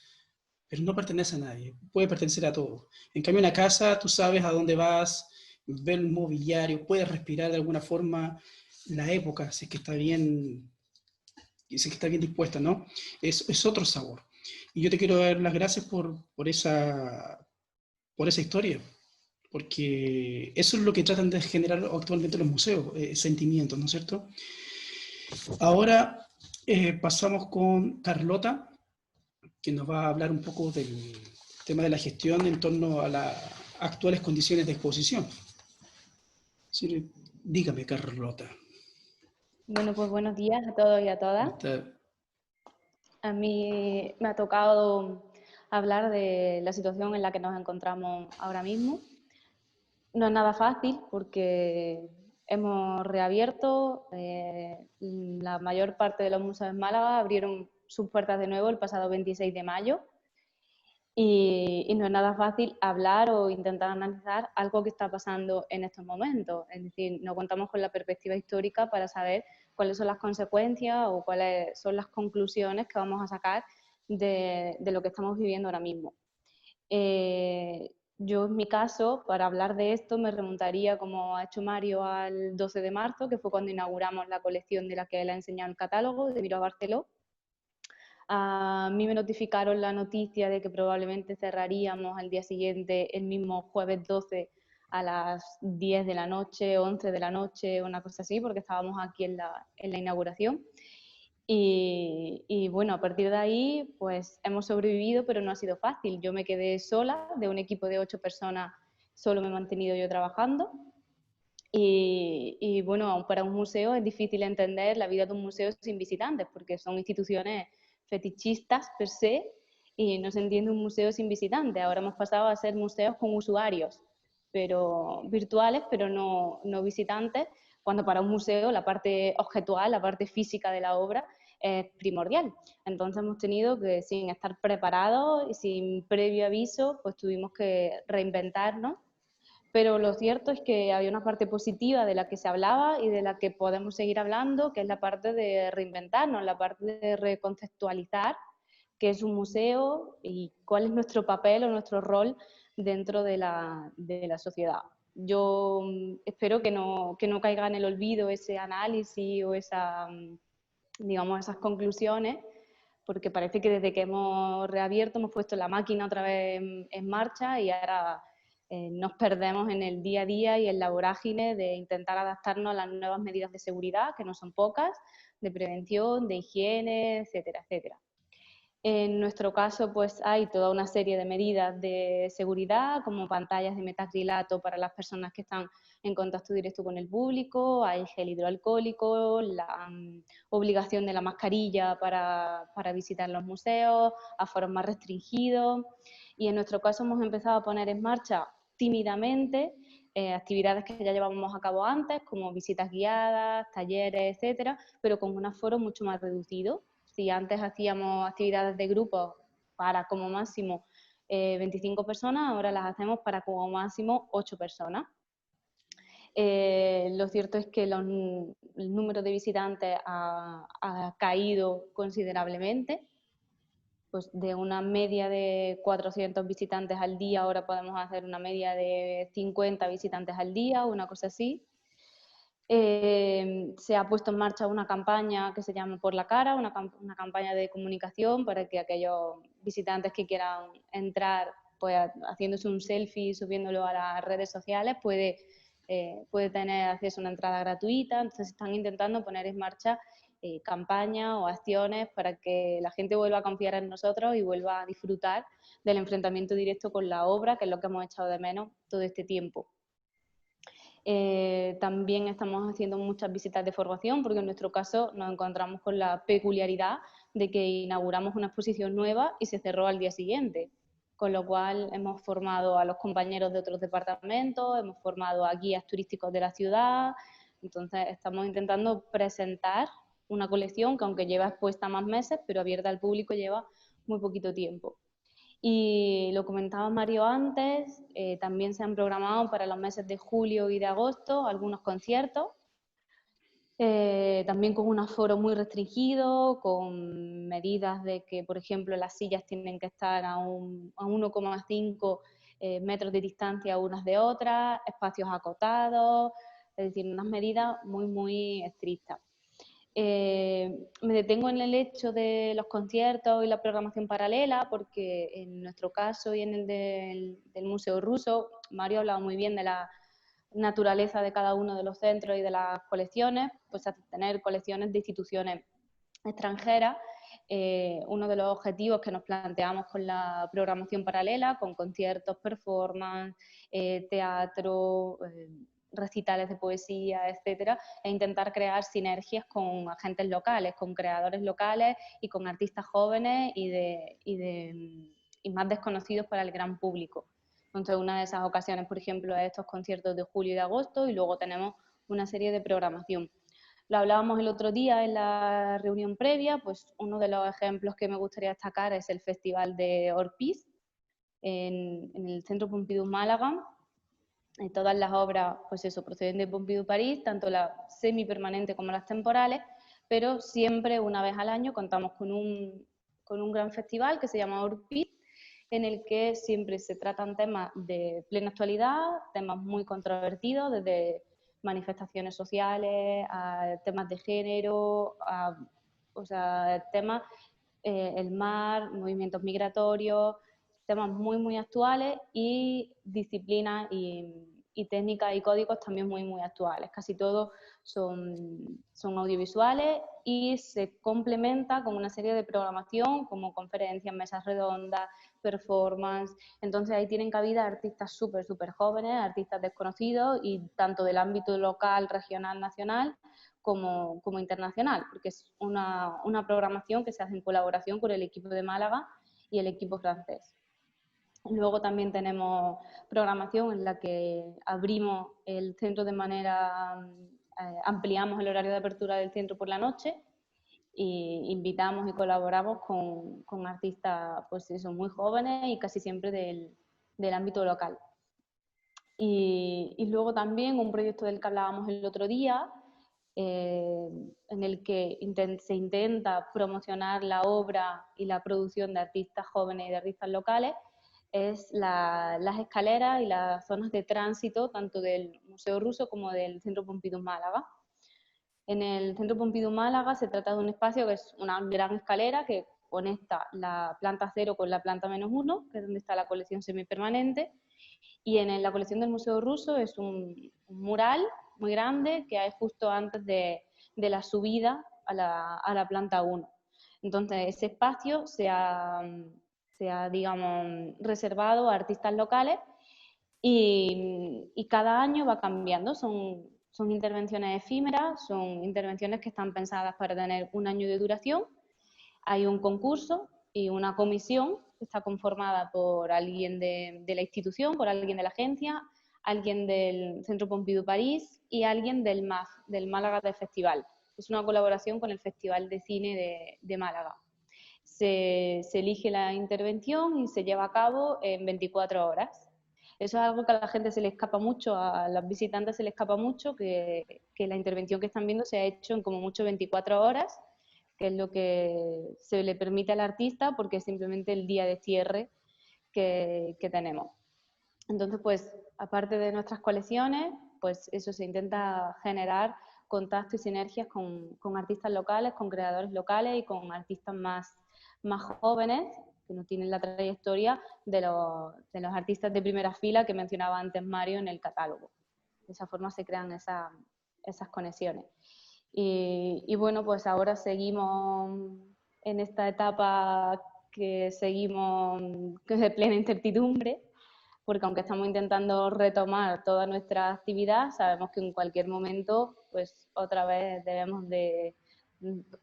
pero no pertenece a nadie, puede pertenecer a todos. En cambio, una casa, tú sabes a dónde vas, ves el mobiliario, puedes respirar de alguna forma la época, si es que está bien, si es que está bien dispuesta, ¿no? Es otro sabor. Y yo te quiero dar las gracias por esa historia, porque eso es lo que tratan de generar actualmente los museos, sentimientos, ¿no es cierto? Ahora pasamos con Carlota, que nos va a hablar un poco del tema de la gestión en torno a las actuales condiciones de exposición. Sí, dígame, Carlota. Bueno, pues buenos días a todos y a todas. A mí me ha tocado hablar de la situación en la que nos encontramos ahora mismo. No es nada fácil porque hemos reabierto, la mayor parte de los museos en Málaga abrieron sus puertas de nuevo el pasado 26 de mayo y no es nada fácil hablar o intentar analizar algo que está pasando en estos momentos. Es decir, no contamos con la perspectiva histórica para saber cuáles son las consecuencias o cuáles son las conclusiones que vamos a sacar de lo que estamos viviendo ahora mismo. Yo, en mi caso, para hablar de esto, me remontaría, como ha hecho Mario, al 12 de marzo, que fue cuando inauguramos la colección de la que él ha enseñado el catálogo, de Miró a Barceló. A mí me notificaron la noticia de que probablemente cerraríamos al día siguiente, el mismo jueves 12, a las 10 de la noche, 11 de la noche, una cosa así, porque estábamos aquí en la inauguración. Y bueno, a partir de ahí pues hemos sobrevivido, pero no ha sido fácil. Yo me quedé sola, de un equipo de 8 personas solo me he mantenido yo trabajando. Y bueno, para un museo es difícil entender la vida de un museo sin visitantes, porque son instituciones fetichistas per se, y no se entiende un museo sin visitantes. Ahora hemos pasado a ser museos con usuarios, pero virtuales, pero no visitantes, cuando para un museo la parte objetual, la parte física de la obra es primordial. Entonces hemos tenido que, sin estar preparados y sin previo aviso, pues tuvimos que reinventarnos. Pero lo cierto es que había una parte positiva de la que se hablaba y de la que podemos seguir hablando, que es la parte de reinventarnos, la parte de reconceptualizar qué es un museo y cuál es nuestro papel o nuestro rol dentro de la sociedad. Yo espero que no caiga en el olvido ese análisis o digamos, esas conclusiones, porque parece que desde que hemos reabierto hemos puesto la máquina otra vez en marcha y ahora nos perdemos en el día a día y en la vorágine de intentar adaptarnos a las nuevas medidas de seguridad, que no son pocas, de prevención, de higiene, etcétera, etcétera. En nuestro caso, pues hay toda una serie de medidas de seguridad, como pantallas de metacrilato para las personas que están en contacto directo con el público, hay gel hidroalcohólico, la obligación de la mascarilla para visitar los museos, aforos más restringidos. Y en nuestro caso hemos empezado a poner en marcha tímidamente actividades que ya llevábamos a cabo antes, como visitas guiadas, talleres, etcétera, pero con un aforo mucho más reducido. Si antes hacíamos actividades de grupo para como máximo 25 personas, ahora las hacemos para como máximo 8 personas. Lo cierto es que el número de visitantes ha caído considerablemente. Pues de una media de 400 visitantes al día, ahora podemos hacer una media de 50 visitantes al día, una cosa así. Se ha puesto en marcha una campaña que se llama Por la Cara, una campaña de comunicación para que aquellos visitantes que quieran entrar, pues haciéndose un selfie, subiéndolo a las redes sociales, puede tener acceso a una entrada gratuita. Entonces están intentando poner en marcha campañas o acciones para que la gente vuelva a confiar en nosotros y vuelva a disfrutar del enfrentamiento directo con la obra, que es lo que hemos echado de menos todo este tiempo. También estamos haciendo muchas visitas de formación, porque en nuestro caso nos encontramos con la peculiaridad de que inauguramos una exposición nueva y se cerró al día siguiente, con lo cual hemos formado a los compañeros de otros departamentos, hemos formado a guías turísticos de la ciudad. Entonces estamos intentando presentar una colección que, aunque lleva expuesta más meses, pero abierta al público lleva muy poquito tiempo. Y lo comentaba Mario antes, también se han programado para los meses de julio y de agosto algunos conciertos, también con un aforo muy restringido, con medidas de que, por ejemplo, las sillas tienen que estar a 1,5 metros de distancia unas de otras, espacios acotados, es decir, unas medidas muy, muy estrictas. Me detengo en el hecho de los conciertos y la programación paralela, porque en nuestro caso y en el del Museo Ruso, Mario ha hablado muy bien de la naturaleza de cada uno de los centros y de las colecciones, pues hasta tener colecciones de instituciones extranjeras. Uno de los objetivos que nos planteamos con la programación paralela, con conciertos, performance, teatro, recitales de poesía, etcétera, e intentar crear sinergias con agentes locales, con creadores locales y con artistas jóvenes y más desconocidos para el gran público. Entonces, una de esas ocasiones, por ejemplo, es estos conciertos de julio y de agosto, y luego tenemos una serie de programación. Lo hablábamos el otro día en la reunión previa, pues uno de los ejemplos que me gustaría destacar es el Festival de Orpiz en el Centro Pompidou Málaga. Todas las obras, pues eso, proceden de Pompidou París, tanto las semipermanentes como las temporales, pero siempre una vez al año contamos con un gran festival que se llama Orpiz, en el que siempre se tratan temas de plena actualidad, temas muy controvertidos, desde manifestaciones sociales, a temas de género, temas, el mar, movimientos migratorios, temas muy, muy actuales, y disciplinas y y técnicas y códigos también muy actuales. Casi todos son audiovisuales y se complementa con una serie de programación como conferencias, mesas redondas, performance. Entonces ahí tienen cabida artistas súper jóvenes, artistas desconocidos y tanto del ámbito local, regional, nacional como internacional, porque es una programación que se hace en colaboración con el equipo de Málaga y el equipo francés. Luego también tenemos programación en la que abrimos el centro de manera, ampliamos el horario de apertura del centro por la noche e invitamos y colaboramos con artistas pues eso, muy jóvenes y casi siempre del ámbito local. Y luego también un proyecto del que hablábamos el otro día, en el que se intenta promocionar la obra y la producción de artistas jóvenes y de artistas locales, es las escaleras y las zonas de tránsito tanto del Museo Ruso como del Centro Pompidou Málaga. En el Centro Pompidou Málaga se trata de un espacio que es una gran escalera que conecta la planta 0 con la planta -1, que es donde está la colección semipermanente, y en la colección del Museo Ruso es un mural muy grande que hay justo antes de la subida a la planta 1. Entonces ese espacio se ha digamos, reservado a artistas locales y cada año va cambiando. Son intervenciones efímeras, son intervenciones que están pensadas para tener un año de duración. Hay un concurso y una comisión que está conformada por alguien de la institución, por alguien de la agencia, alguien del Centro Pompidou París y alguien del MAF, del Málaga del Festival. Es una colaboración con el Festival de Cine de Málaga. Se elige la intervención y se lleva a cabo en 24 horas. Eso es algo que a la gente se le escapa mucho, a los visitantes se les escapa mucho, que la intervención que están viendo se ha hecho en como mucho 24 horas, que es lo que se le permite al artista porque es simplemente el día de cierre que tenemos. Entonces, pues, aparte de nuestras colecciones, pues eso se intenta generar contacto y sinergias con artistas locales, con creadores locales y con artistas más jóvenes que no tienen la trayectoria de los artistas de primera fila que mencionaba antes Mario en el catálogo. De esa forma se crean esas conexiones. Y bueno, pues ahora seguimos en esta etapa que seguimos de plena incertidumbre, porque aunque estamos intentando retomar toda nuestra actividad, sabemos que en cualquier momento, pues otra vez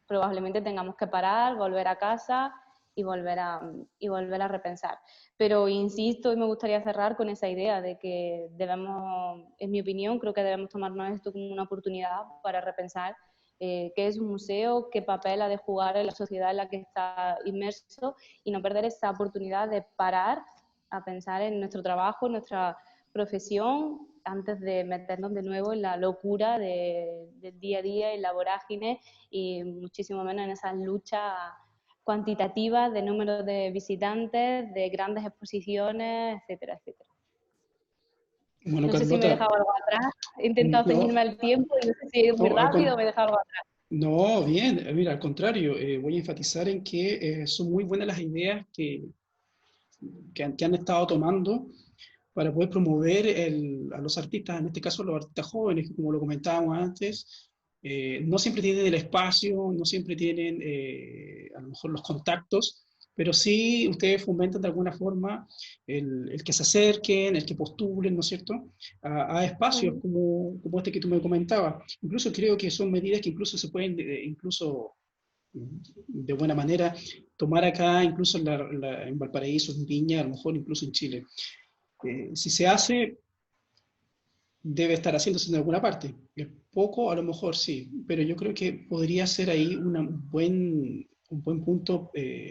probablemente tengamos que parar, volver a casa y volver a repensar. Pero insisto y me gustaría cerrar con esa idea de que debemos, en mi opinión, creo que debemos tomarnos esto como una oportunidad para repensar qué es un museo, qué papel ha de jugar en la sociedad en la que está inmerso y no perder esa oportunidad de parar a pensar en nuestro trabajo, en nuestra profesión, antes de meternos de nuevo en la locura del día a día, en la vorágine y muchísimo menos en esas luchas cuantitativas de número de visitantes, de grandes exposiciones, etcétera, etcétera. Bueno, no sé si me he dejado algo atrás, he intentado ceñirme al tiempo y no sé si es muy rápido o me he dejado algo atrás. No, bien, mira, al contrario, voy a enfatizar en que son muy buenas las ideas que han estado tomando para poder promover a los artistas, en este caso los artistas jóvenes, que como lo comentábamos antes, no siempre tienen el espacio, no siempre tienen a lo mejor los contactos, pero sí ustedes fomentan de alguna forma el que se acerquen, el que postulen, ¿no es cierto?, a espacios como este que tú me comentabas. Incluso creo que son medidas que incluso se pueden, incluso de buena manera, tomar acá, incluso en Valparaíso, en Viña, a lo mejor incluso en Chile. Si se hace, debe estar haciéndose en alguna parte. Es poco, a lo mejor sí, pero yo creo que podría ser ahí un buen punto,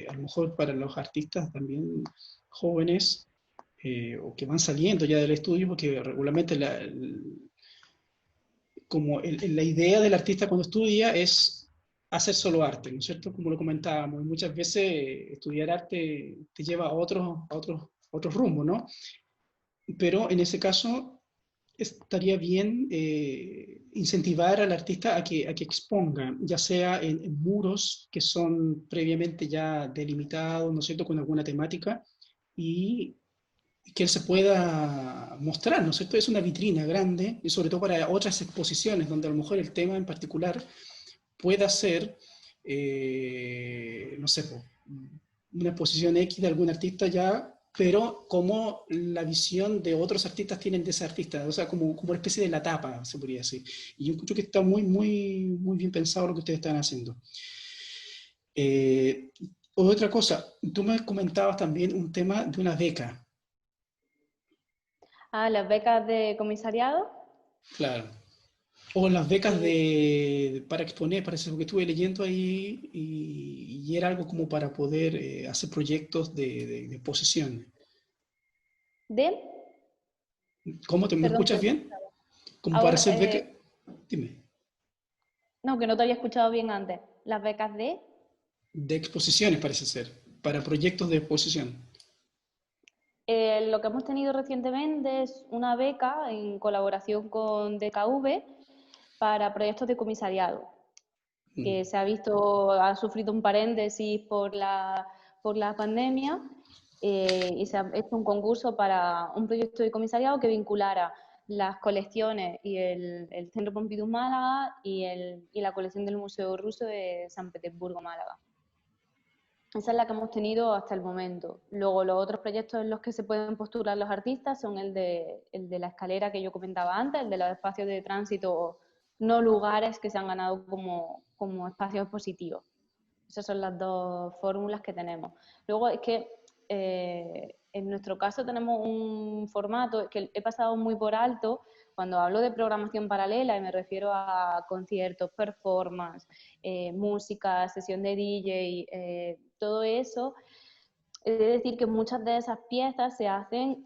a lo mejor para los artistas también jóvenes, o que van saliendo ya del estudio, porque regularmente la idea del artista cuando estudia es hacer solo arte, ¿no es cierto? Como lo comentábamos, y muchas veces estudiar arte te lleva a otros rumbos, ¿no? Pero en ese caso estaría bien incentivar al artista a que exponga, ya sea en muros que son previamente ya delimitados, ¿no es cierto?, con alguna temática, y que él se pueda mostrar, ¿no es cierto? Es una vitrina grande, y sobre todo para otras exposiciones, donde a lo mejor el tema en particular pueda ser, no sé, una exposición X de algún artista ya, pero como la visión de otros artistas tienen de ese artista, o sea, como una especie de la tapa, se podría decir. Y yo creo que está muy bien pensado lo que ustedes están haciendo. Otra cosa, tú me comentabas también un tema de una beca. Ah, las becas de comisariado. Claro. O las becas para exponer, parece que estuve leyendo ahí y era algo como para poder hacer proyectos de exposición. ¿De? ¿Cómo me Perdón, escuchas que bien? Como para ahora, hacer becas. Dime. no, que no te había escuchado bien antes. Las becas de... De exposiciones parece ser, para proyectos de exposición. Lo que hemos tenido recientemente es una beca en colaboración con DKV para proyectos de comisariado, que se ha visto, ha sufrido un paréntesis por la pandemia, y se ha hecho un concurso para un proyecto de comisariado que vinculara las colecciones y el Centro Pompidou Málaga y la colección del Museo Ruso de San Petersburgo, Málaga. Esa es la que hemos tenido hasta el momento. Luego, los otros proyectos en los que se pueden postular los artistas son el de la escalera que yo comentaba antes, el de los espacios de tránsito no lugares que se han ganado como espacios expositivos. Esas son las dos fórmulas que tenemos. Luego es que en nuestro caso tenemos un formato que he pasado muy por alto cuando hablo de programación paralela, y me refiero a conciertos, performance, música, sesión de DJ, todo eso. He de decir que muchas de esas piezas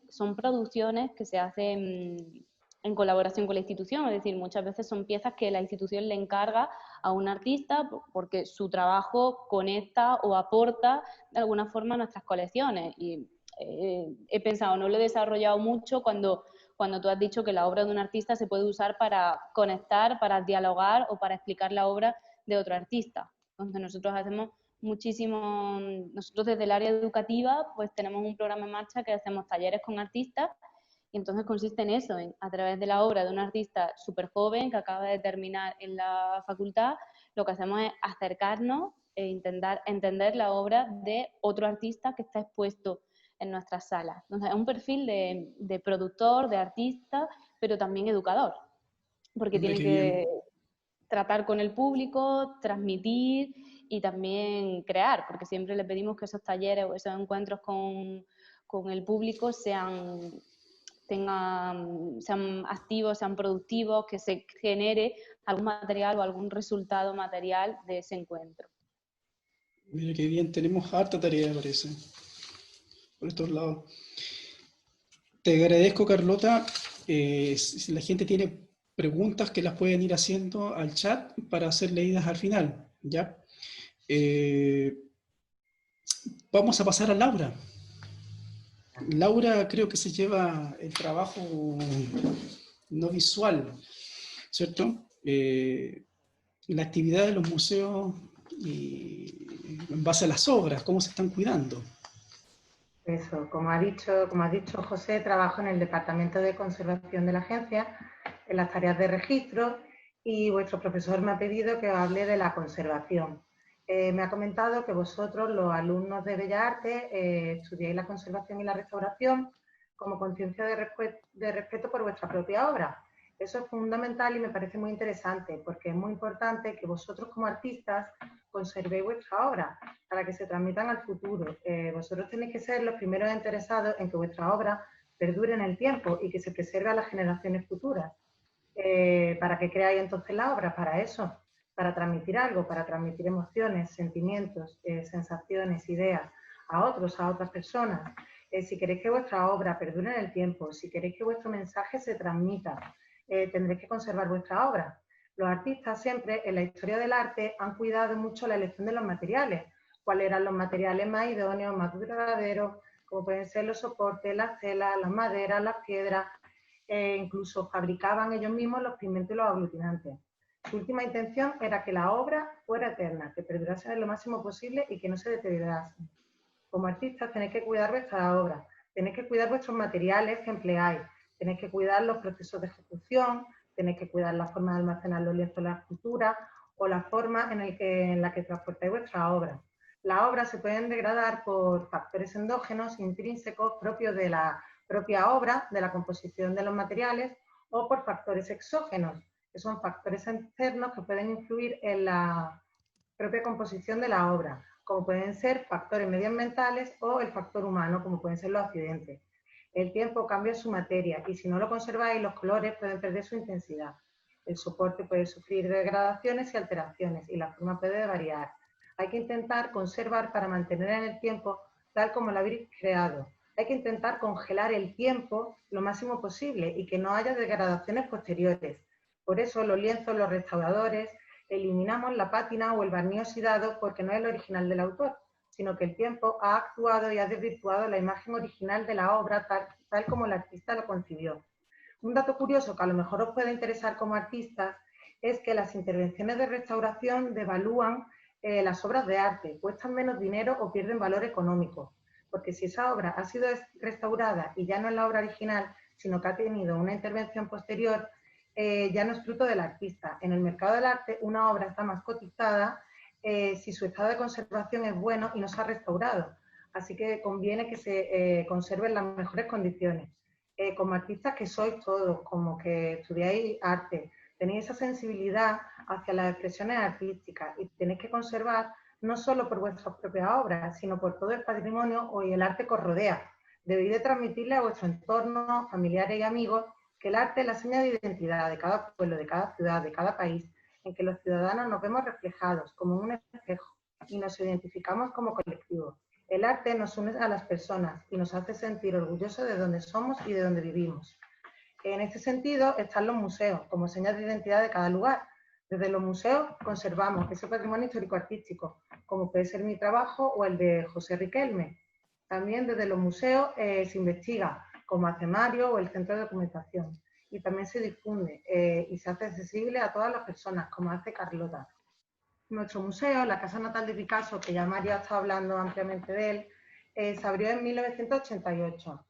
son producciones que se hacen en colaboración con la institución, es decir, muchas veces son piezas que la institución le encarga a un artista porque su trabajo conecta o aporta de alguna forma a nuestras colecciones. Y he pensado, no lo he desarrollado mucho cuando tú has dicho que la obra de un artista se puede usar para conectar, para dialogar o para explicar la obra de otro artista. Entonces nosotros hacemos muchísimo, nosotros desde el área educativa pues tenemos un programa en marcha que hacemos talleres con artistas, y entonces consiste en eso, a través de la obra de un artista súper joven que acaba de terminar en la facultad, lo que hacemos es acercarnos e intentar entender la obra de otro artista que está expuesto en nuestras salas. Entonces es un perfil de productor, de artista, pero también educador, porque Mira tiene qué que bien. tratar con el público, transmitir y también crear, porque siempre le pedimos que esos talleres o esos encuentros con el público sean activos, sean productivos, que se genere algún material o algún resultado material de ese encuentro. Mira qué bien, tenemos harta tarea, parece, por estos lados. Te agradezco, Carlota. Si la gente tiene preguntas, que las pueden ir haciendo al chat para ser leídas al final, ¿ya? Vamos a pasar a Laura. Laura creo que se lleva el trabajo no visual, ¿cierto? La actividad de los museos y en base a las obras, cómo se están cuidando. Eso, como ha dicho José, trabajo en el Departamento de Conservación de la Agencia, en las tareas de registro, y vuestro profesor me ha pedido que os hable de la conservación. Me ha comentado que vosotros, los alumnos de Bellas Artes, estudiáis la conservación y la restauración como conciencia de respeto por vuestra propia obra. Eso es fundamental y me parece muy interesante, porque es muy importante que vosotros como artistas conservéis vuestra obra para que se transmitan al futuro. Vosotros tenéis que ser los primeros interesados en que vuestra obra perdure en el tiempo y que se preserve a las generaciones futuras. ¿Para qué creáis entonces la obra? Para eso, para transmitir algo, para transmitir emociones, sentimientos, sensaciones, ideas a otros, a otras personas. Si queréis que vuestra obra perdure en el tiempo, si queréis que vuestro mensaje se transmita, tendréis que conservar vuestra obra. Los artistas siempre en la historia del arte han cuidado mucho la elección de los materiales, cuáles eran los materiales más idóneos, más duraderos, como pueden ser los soportes, las telas, las maderas, las piedras, incluso fabricaban ellos mismos los pigmentos y los aglutinantes. Su última intención era que la obra fuera eterna, que perdurase lo máximo posible y que no se deteriorase. Como artistas tenéis que cuidar vuestra obra, Tenéis que cuidar vuestros materiales que empleáis, tenéis que cuidar los procesos de ejecución, tenéis que cuidar la forma de almacenar los lienzos en la escultura o la forma en la que transportáis vuestras obras. Las obras se pueden degradar por factores endógenos, intrínsecos, propios de la propia obra, de la composición de los materiales, o por factores exógenos, que son factores externos que pueden influir en la propia composición de la obra, como pueden ser factores medioambientales o el factor humano, como pueden ser los accidentes. El tiempo cambia su materia y si no lo conserváis, los colores pueden perder su intensidad. El soporte puede sufrir degradaciones y alteraciones y la forma puede variar. Hay que intentar conservar para mantener en el tiempo tal como lo habéis creado. Hay que intentar congelar el tiempo lo máximo posible y que no haya degradaciones posteriores. Por eso los lienzos, los restauradores, eliminamos la pátina o el barniz oxidado porque no es el original del autor, sino que el tiempo ha actuado y ha desvirtuado la imagen original de la obra tal como el artista lo concibió. Un dato curioso que a lo mejor os puede interesar como artistas es que las intervenciones de restauración devalúan las obras de arte, cuestan menos dinero o pierden valor económico, porque si esa obra ha sido restaurada y ya no es la obra original, sino que ha tenido una intervención posterior, ya no es fruto del artista. En el mercado del arte una obra está más cotizada si su estado de conservación es bueno y no se ha restaurado. Así que conviene que se conserve en las mejores condiciones. Como artistas que sois todos, como que estudiáis arte, tenéis esa sensibilidad hacia las expresiones artísticas y tenéis que conservar no solo por vuestras propias obras, sino por todo el patrimonio y el arte que os rodea. Debéis de transmitirle a vuestro entorno, familiares y amigos que el arte es la seña de identidad de cada pueblo, de cada ciudad, de cada país, en que los ciudadanos nos vemos reflejados como un espejo y nos identificamos como colectivo. El arte nos une a las personas y nos hace sentir orgullosos de dónde somos y de dónde vivimos. En este sentido están los museos, como señas de identidad de cada lugar. Desde los museos conservamos ese patrimonio histórico-artístico, como puede ser mi trabajo o el de José Riquelme. También desde los museos se investiga, como hace Mario o el Centro de Documentación. Y también se difunde y se hace accesible a todas las personas, como hace Carlota. Nuestro museo, la Casa Natal de Picasso, que ya Mario ha estado hablando ampliamente de él, se abrió en 1988.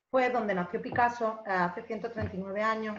Fue donde nació Picasso hace 139 años,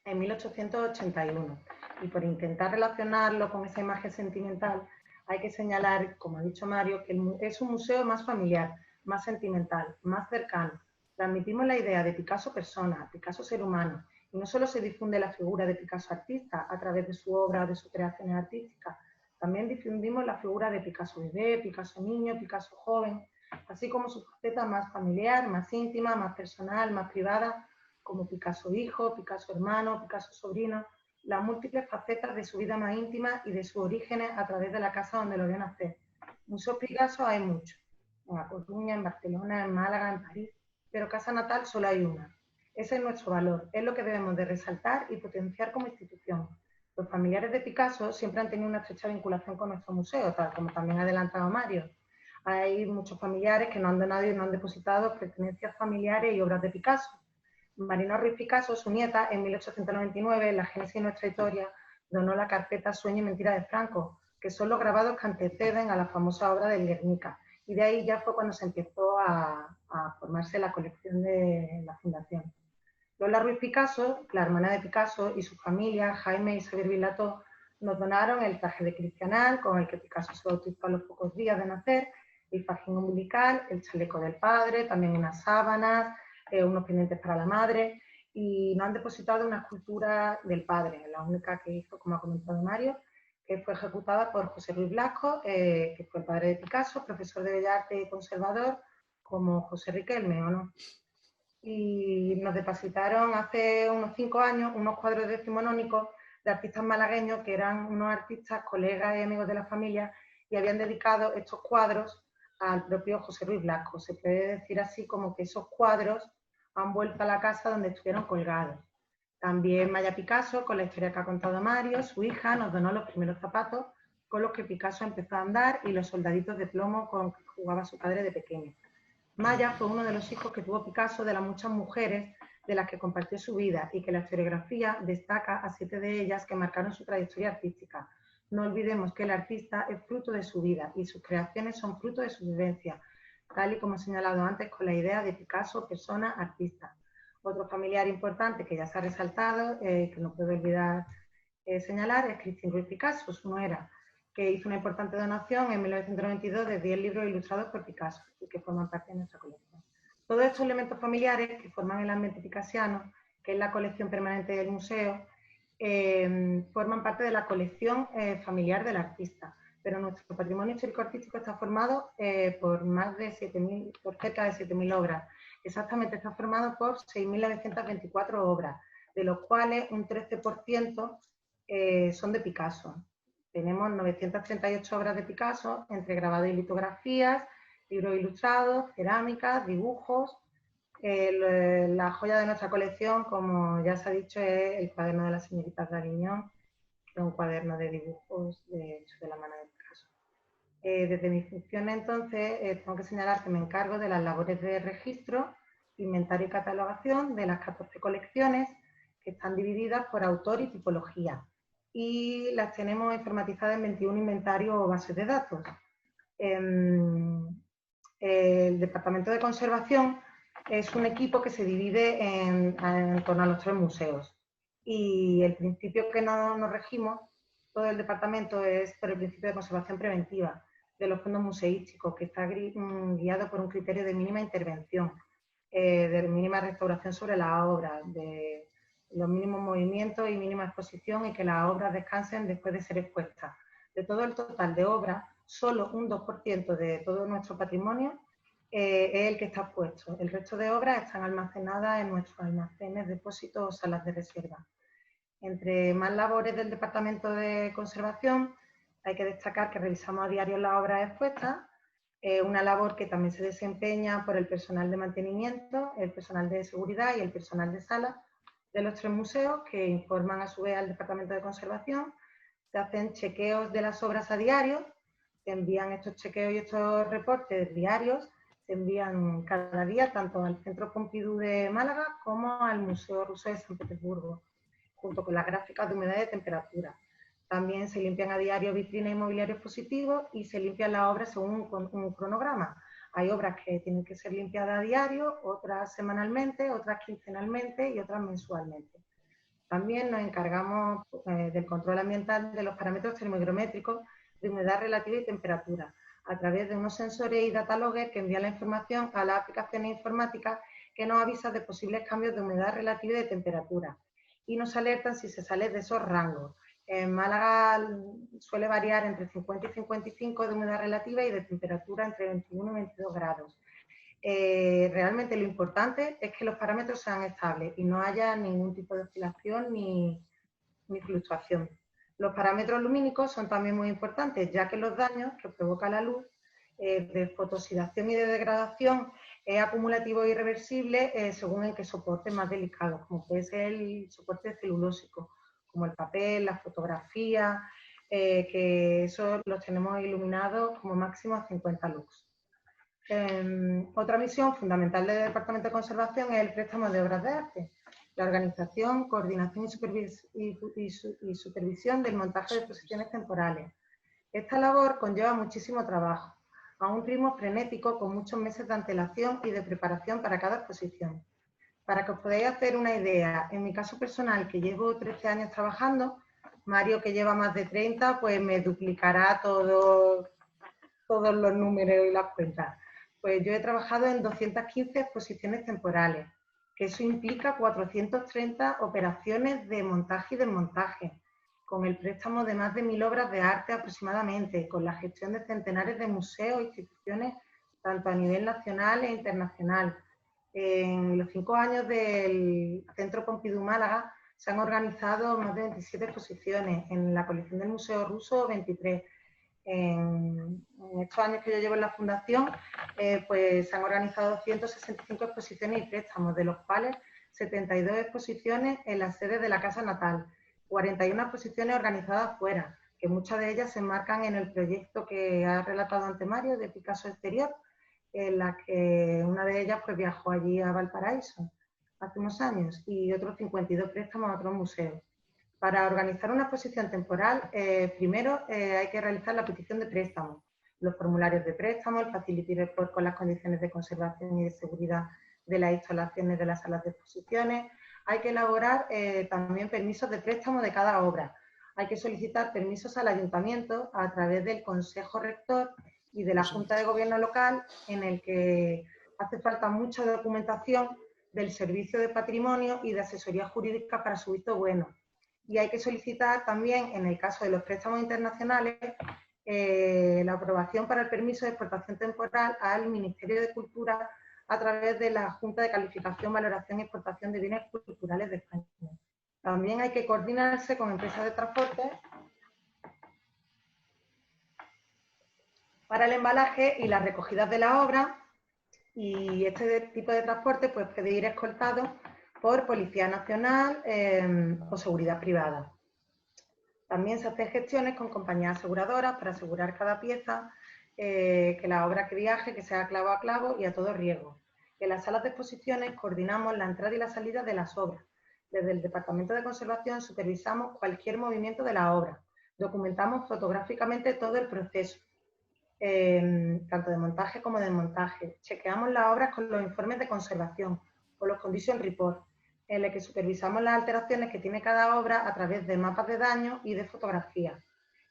en 1881. Y por intentar relacionarlo con esa imagen sentimental, hay que señalar, como ha dicho Mario, que es un museo más familiar, más sentimental, más cercano. Transmitimos la idea de Picasso persona, Picasso ser humano, y no solo se difunde la figura de Picasso artista a través de su obra o de sus creaciones artísticas, también difundimos la figura de Picasso bebé, Picasso niño, Picasso joven, así como su faceta más familiar, más íntima, más personal, más privada, como Picasso hijo, Picasso hermano, Picasso sobrino, las múltiples facetas de su vida más íntima y de sus orígenes a través de la casa donde lo vio nacer. Museos Picasso hay muchos, en La Coruña, en Barcelona, en Málaga, en París, pero casa natal solo hay una. Ese es nuestro valor, es lo que debemos de resaltar y potenciar como institución. Los familiares de Picasso siempre han tenido una estrecha vinculación con nuestro museo, tal como también ha adelantado Mario. Hay muchos familiares que no han donado y no han depositado pertenencias familiares y obras de Picasso. Marina Ruiz Picasso, su nieta, en 1899, en la génesis de nuestra historia, donó la carpeta Sueño y Mentira de Franco, que son los grabados que anteceden a la famosa obra del Guernica. Y de ahí ya fue cuando se empezó a formarse la colección de la Fundación. Lola Ruiz Picasso, la hermana de Picasso, y su familia, Jaime y Xavier Vilató, nos donaron el traje de cristianal con el que Picasso se bautizó a los pocos días de nacer, el fajín umbilical, el chaleco del padre, también unas sábanas, unos pendientes para la madre, y nos han depositado una escultura del padre, la única que hizo, como ha comentado Mario, que fue ejecutada por José Ruiz Blasco, que fue el padre de Picasso, profesor de Bellas Artes y conservador, como José Riquelme, ¿o no? Y nos depositaron hace unos 5 años unos cuadros decimonónicos de artistas malagueños que eran unos artistas, colegas y amigos de la familia, y habían dedicado estos cuadros al propio José Ruiz Blasco. Se puede decir así como que esos cuadros han vuelto a la casa donde estuvieron colgados. También Maya Picasso, con la historia que ha contado Mario, su hija, nos donó los primeros zapatos con los que Picasso empezó a andar y los soldaditos de plomo con que jugaba su padre de pequeño. Maya fue uno de los hijos que tuvo Picasso de las muchas mujeres de las que compartió su vida y que la historiografía destaca a 7 de ellas que marcaron su trayectoria artística. No olvidemos que el artista es fruto de su vida y sus creaciones son fruto de su vivencia. tal y como he señalado antes con la idea de Picasso, persona, artista. Otro familiar importante que ya se ha resaltado, que no puedo olvidar señalar, es Christine Ruiz Picasso, su nuera, que hizo una importante donación en 1992 de 10 libros ilustrados por Picasso y que forman parte de nuestra colección. Todos estos elementos familiares que forman el ambiente picasiano, que es la colección permanente del museo, forman parte de la colección familiar del artista. Pero nuestro patrimonio histórico-artístico está formado por cerca de 7.000 obras. Exactamente, está formado por 6.924 obras, de los cuales un 13% son de Picasso. Tenemos 938 obras de Picasso, entre grabado y litografías, libros ilustrados, cerámicas, dibujos. La joya de nuestra colección, como ya se ha dicho, es el cuaderno de la señorita Draguignan, que es un cuaderno de dibujos hecho de la mano de Picasso. Desde mi función, entonces, tengo que señalar que me encargo de las labores de registro, inventario y catalogación de las 14 colecciones, que están divididas por autor y tipología, y las tenemos informatizadas en 21 inventarios o bases de datos. El Departamento de Conservación es un equipo que se divide en torno a los 3 museos, y el principio que nos regimos, todo el departamento, es por el principio de conservación preventiva de los fondos museísticos, que está guiado por un criterio de mínima intervención, de mínima restauración sobre la obra, de los mínimos movimientos y mínima exposición, y que las obras descansen después de ser expuestas. De todo el total de obras, solo un 2% de todo nuestro patrimonio es el que está expuesto. El resto de obras están almacenadas en nuestros almacenes, depósitos o salas de reserva. Entre más labores del Departamento de Conservación, hay que destacar que revisamos a diario las obras expuestas, una labor que también se desempeña por el personal de mantenimiento, el personal de seguridad y el personal de sala de los 3 museos, que informan a su vez al Departamento de Conservación. Se hacen chequeos de las obras a diario, se envían estos chequeos y estos reportes diarios, se envían cada día tanto al Centro Pompidou de Málaga como al Museo Ruso de San Petersburgo, junto con las gráficas de humedad y de temperatura. También se limpian a diario vitrinas y mobiliario expositivo, y se limpian las obras según un cronograma. Hay obras que tienen que ser limpiadas a diario, otras semanalmente, otras quincenalmente y otras mensualmente. También nos encargamos del control ambiental de los parámetros termohigrométricos de humedad relativa y temperatura, a través de unos sensores y data logger que envían la información a las aplicaciones informáticas que nos avisan de posibles cambios de humedad relativa y de temperatura, y nos alertan si se sale de esos rangos. En Málaga suele variar entre 50 y 55 de humedad relativa y de temperatura entre 21 y 22 grados. Realmente lo importante es que los parámetros sean estables y no haya ningún tipo de oscilación ni fluctuación. Los parámetros lumínicos son también muy importantes, ya que los daños que provoca la luz de fotooxidación y de degradación es acumulativo e irreversible según en qué soporte más delicado, como puede ser el soporte celulósico, como el papel, la fotografía, que eso los tenemos iluminados como máximo a 50 lux. Otra misión fundamental del Departamento de Conservación es el préstamo de obras de arte, la organización, coordinación y supervisión del montaje de exposiciones temporales. Esta labor conlleva muchísimo trabajo, a un ritmo frenético, con muchos meses de antelación y de preparación para cada exposición. Para que os podáis hacer una idea, en mi caso personal, que llevo 13 años trabajando, Mario, que lleva más de 30, pues me duplicará todos los números y las cuentas. Pues yo he trabajado en 215 exposiciones temporales, que eso implica 430 operaciones de montaje y desmontaje, con el préstamo de más de 1.000 obras de arte aproximadamente, con la gestión de centenares de museos e instituciones, tanto a nivel nacional e internacional. En los 5 años del Centro Pompidou Málaga se han organizado más de 27 exposiciones, en la colección del Museo Ruso 23. En estos años que yo llevo en la Fundación, pues se han organizado 165 exposiciones y préstamos, de los cuales 72 exposiciones en la sede de la Casa Natal, 41 exposiciones organizadas fuera, que muchas de ellas se enmarcan en el proyecto que ha relatado ante Mario, de Picasso Exterior, en la que una de ellas pues viajó allí a Valparaíso hace unos años, y otros 52 préstamos a otros museos. Para organizar una exposición temporal, primero hay que realizar la petición de préstamo, los formularios de préstamo, el facility report con las condiciones de conservación y de seguridad de las instalaciones de las salas de exposiciones. Hay que elaborar también permisos de préstamo de cada obra. Hay que solicitar permisos al ayuntamiento a través del Consejo Rector y de la Junta de Gobierno local, en el que hace falta mucha documentación del Servicio de Patrimonio y de asesoría jurídica para su visto bueno. Y hay que solicitar también, en el caso de los préstamos internacionales, la aprobación para el permiso de exportación temporal al Ministerio de Cultura a través de la Junta de Calificación, Valoración y Exportación de Bienes Culturales de España. También hay que coordinarse con empresas de transporte para el embalaje y las recogidas de la obra, y este tipo de transporte pues, puede ir escoltado por Policía Nacional o seguridad privada. También se hacen gestiones con compañías aseguradoras para asegurar cada pieza, que la obra que viaje, que sea clavo a clavo y a todo riesgo. En las salas de exposiciones coordinamos la entrada y la salida de las obras. Desde el Departamento de Conservación supervisamos cualquier movimiento de la obra. Documentamos fotográficamente todo el proceso, tanto de montaje como de desmontaje. Chequeamos las obras con los informes de conservación, con los condition report, en el que supervisamos las alteraciones que tiene cada obra a través de mapas de daño y de fotografías.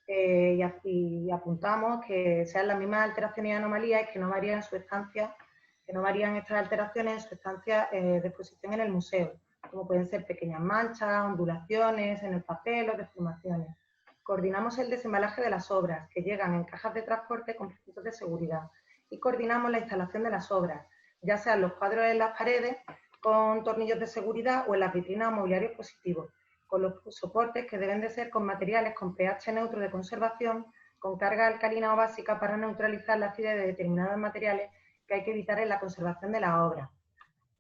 Y apuntamos que sean las mismas alteraciones y anomalías que no varían su estancia, que no varían estas alteraciones en su estancia de exposición en el museo, como pueden ser pequeñas manchas, ondulaciones en el papel o deformaciones. Coordinamos el desembalaje de las obras, que llegan en cajas de transporte con requisitos de seguridad, y coordinamos la instalación de las obras, ya sean los cuadros en las paredes, con tornillos de seguridad o en las vitrinas o mobiliario expositivo, con los soportes que deben de ser con materiales con pH neutro de conservación, con carga alcalina o básica para neutralizar la acidez de determinados materiales que hay que evitar en la conservación de la obra.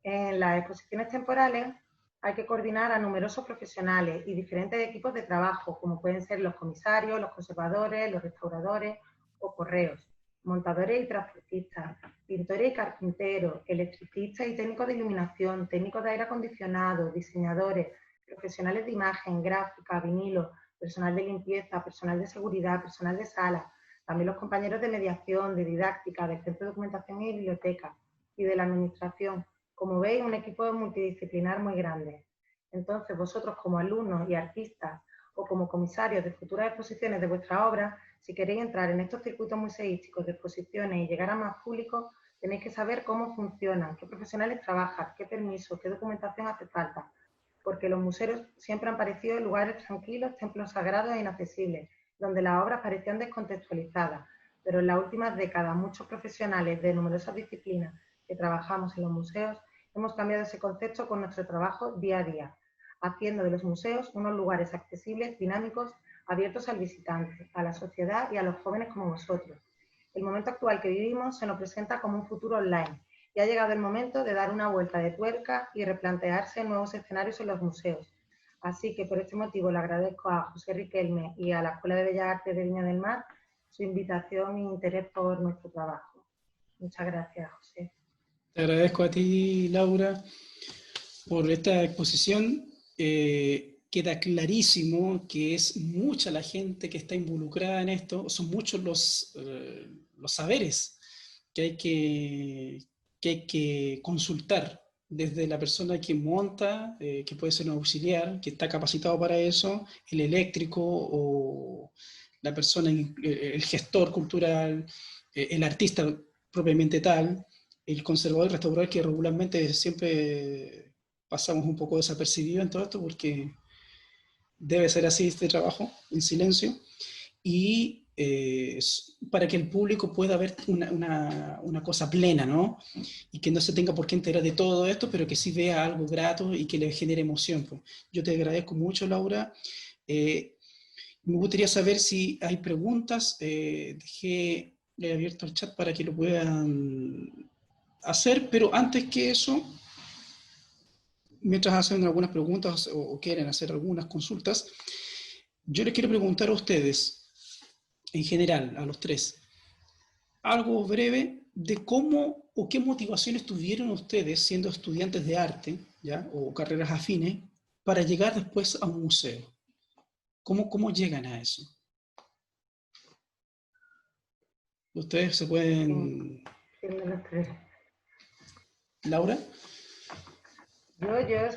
En las exposiciones temporales hay que coordinar a numerosos profesionales y diferentes equipos de trabajo, como pueden ser los comisarios, los conservadores, los restauradores o correos, montadores y transportistas, pintores y carpinteros, electricistas y técnicos de iluminación, técnicos de aire acondicionado, diseñadores, profesionales de imagen, gráfica, vinilo, personal de limpieza, personal de seguridad, personal de sala, también los compañeros de mediación, de didáctica, del centro de documentación y biblioteca y de la administración. Como veis, un equipo multidisciplinar muy grande. Entonces, vosotros como alumnos y artistas o como comisarios de futuras exposiciones de vuestra obra, si queréis entrar en estos circuitos museísticos de exposiciones y llegar a más público, tenéis que saber cómo funcionan, qué profesionales trabajan, qué permisos, qué documentación hace falta, porque los museos siempre han parecido lugares tranquilos, templos sagrados e inaccesibles, donde las obras parecían descontextualizadas, pero en las últimas décadas muchos profesionales de numerosas disciplinas que trabajamos en los museos hemos cambiado ese concepto con nuestro trabajo día a día, haciendo de los museos unos lugares accesibles, dinámicos, abiertos al visitante, a la sociedad y a los jóvenes como vosotros. El momento actual que vivimos se nos presenta como un futuro online y ha llegado el momento de dar una vuelta de tuerca y replantearse nuevos escenarios en los museos. Así que por este motivo le agradezco a José Riquelme y a la Escuela de Bellas Artes de Viña del Mar su invitación e interés por nuestro trabajo. Muchas gracias, José. Te agradezco a ti, Laura, por esta exposición. Queda clarísimo que es mucha la gente que está involucrada en esto, son muchos los saberes que hay que consultar, desde la persona que monta, que puede ser un auxiliar, que está capacitado para eso, el eléctrico o la persona, el gestor cultural, el artista propiamente tal, el conservador y restaurador, que regularmente siempre pasamos un poco desapercibido en todo esto porque debe ser así este trabajo, en silencio, y para que el público pueda ver una cosa plena, ¿no? Y que no se tenga por qué enterar de todo esto, pero que sí vea algo grato y que le genere emoción. Pues. Yo te agradezco mucho, Laura. Me gustaría saber si hay preguntas. Dejé abierto el chat para que lo puedan hacer, pero antes que eso, mientras hacen algunas preguntas o quieren hacer algunas consultas, yo les quiero preguntar a ustedes, en general, a los tres, algo breve de cómo o qué motivaciones tuvieron ustedes siendo estudiantes de arte, ¿ya? O carreras afines, para llegar después a un museo. ¿Cómo llegan a eso? Ustedes se pueden... Laura. Yo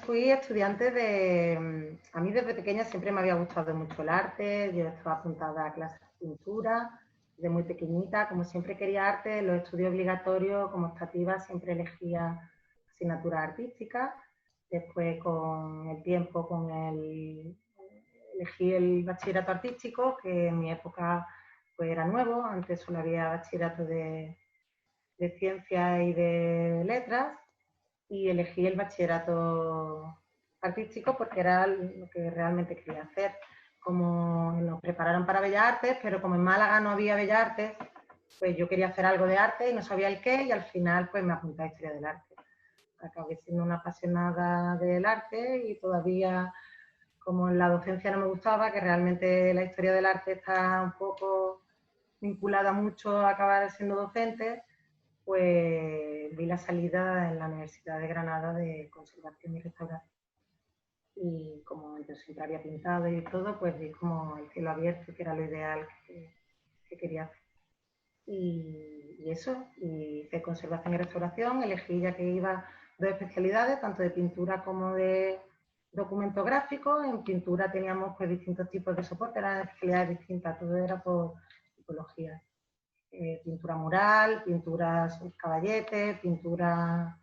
fui estudiante de... A mí desde pequeña siempre me había gustado mucho el arte, yo estaba apuntada a clases de pintura, de muy pequeñita, como siempre quería arte, los estudios obligatorios como optativa siempre elegía asignaturas artísticas. Después con el tiempo, elegí el bachillerato artístico, que en mi época pues era nuevo, antes solo había bachillerato de ciencias y de letras, y elegí el bachillerato artístico porque era lo que realmente quería hacer. Como nos prepararon para Bellas Artes, pero como en Málaga no había Bellas Artes, pues yo quería hacer algo de arte y no sabía el qué, y al final pues me apunté a Historia del Arte. Acabé siendo una apasionada del arte y todavía, como en la docencia no me gustaba, que realmente la historia del arte está un poco vinculada mucho a acabar siendo docente, pues vi la salida en la Universidad de Granada de Conservación y Restauración. Y como yo siempre había pintado y todo, pues vi como el cielo abierto, que era lo ideal que quería hacer. Y eso, y hice Conservación y Restauración, elegí ya que iba dos especialidades, tanto de pintura como de documento gráfico. En pintura teníamos pues distintos tipos de soporte, eran especialidades distintas, todo era por tipología. Pintura mural, pintura sobre caballete, pintura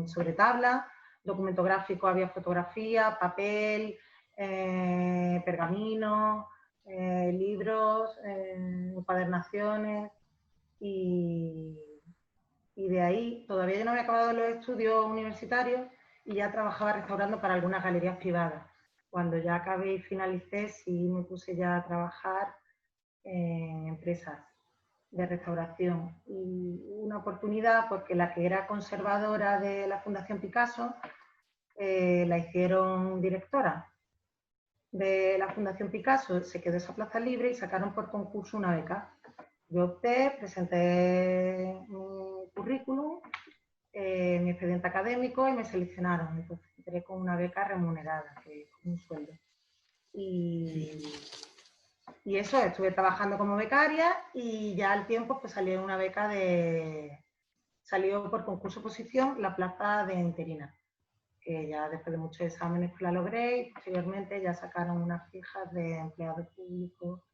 sobre tabla. Documento gráfico había fotografía, papel, pergamino, libros, encuadernaciones, y de ahí todavía yo no había acabado los estudios universitarios y ya trabajaba restaurando para algunas galerías privadas. Cuando ya acabé y finalicé, sí me puse ya a trabajar en empresas de restauración, y una oportunidad porque la que era conservadora de la Fundación Picasso la hicieron directora de la Fundación Picasso, se quedó esa plaza libre y sacaron por concurso una beca. Yo opté, presenté mi currículum, mi expediente académico, y me seleccionaron. Entonces entré con una beca remunerada, que es un sueldo. Y eso, estuve trabajando como becaria, y ya al tiempo pues salió una beca salió por concurso oposición la plaza de interina, que ya después de muchos exámenes pues la logré, y posteriormente ya sacaron unas fijas de empleado público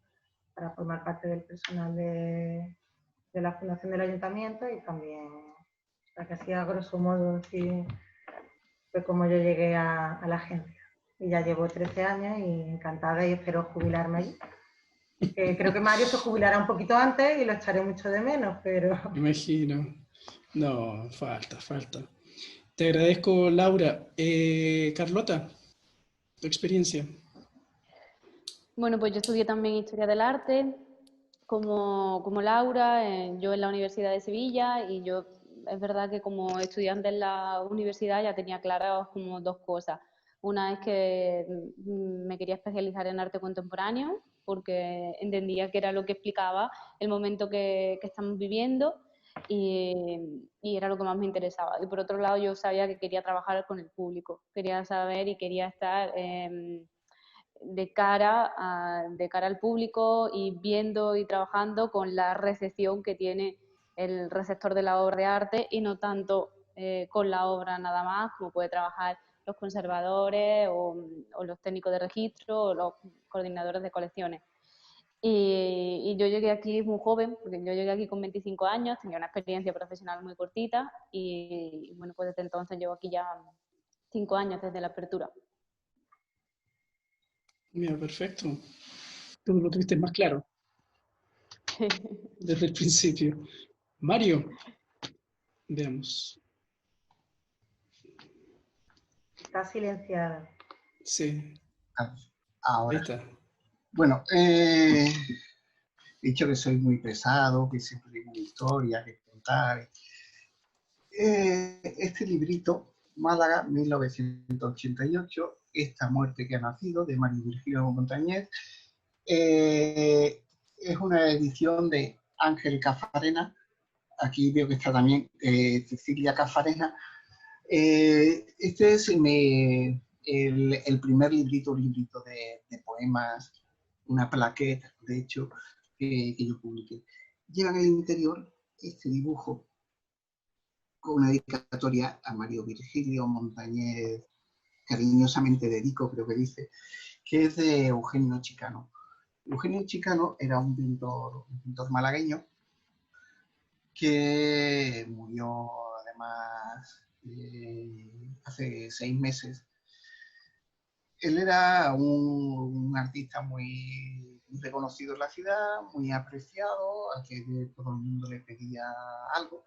para formar parte del personal de la fundación del ayuntamiento, y también, para que así a grosso modo, así fue como yo llegué a la agencia. Y ya llevo 13 años y encantada, y espero jubilarme allí. Creo que Mario se jubilará un poquito antes y lo echaré mucho de menos, pero... Imagino. No, falta. Te agradezco, Laura. Carlota, tu experiencia. Bueno, pues yo estudié también Historia del Arte, como Laura, yo en la Universidad de Sevilla, y yo es verdad que como estudiante en la universidad ya tenía claras como dos cosas. Una es que me quería especializar en arte contemporáneo, porque entendía que era lo que explicaba el momento que estamos viviendo, y era lo que más me interesaba. Y por otro lado, yo sabía que quería trabajar con el público, quería saber y quería estar de cara al público, y viendo y trabajando con la recepción que tiene el receptor de la obra de arte, y no tanto con la obra nada más, como puede trabajar los conservadores o los técnicos de registro o los coordinadores de colecciones. Y yo llegué aquí muy joven, porque yo llegué aquí con 25 años, tenía una experiencia profesional muy cortita, y bueno, pues desde entonces llevo aquí ya 5 años desde la apertura. Mira, perfecto. Tú lo tuviste más claro desde el principio. Mario, veamos. Está silenciada. Sí. Ahora. Ahí está. Bueno, he dicho que soy muy pesado, que siempre tengo una historia que contar. Este librito, Málaga, 1988, Esta muerte que ha nacido, de María Virgilio Montañez, es una edición de Ángel Cafarena. Aquí veo que está también Cecilia Cafarena. Este es el primer librito de poemas, una plaqueta, de hecho, que yo publiqué. Lleva en el interior este dibujo con una dedicatoria a Mario Virgilio Montañez, cariñosamente dedico, creo que dice, que es de Eugenio Chicano. Eugenio Chicano era un pintor malagueño que murió además hace 6 meses. Él era un artista muy reconocido en la ciudad, muy apreciado, al que todo el mundo le pedía algo.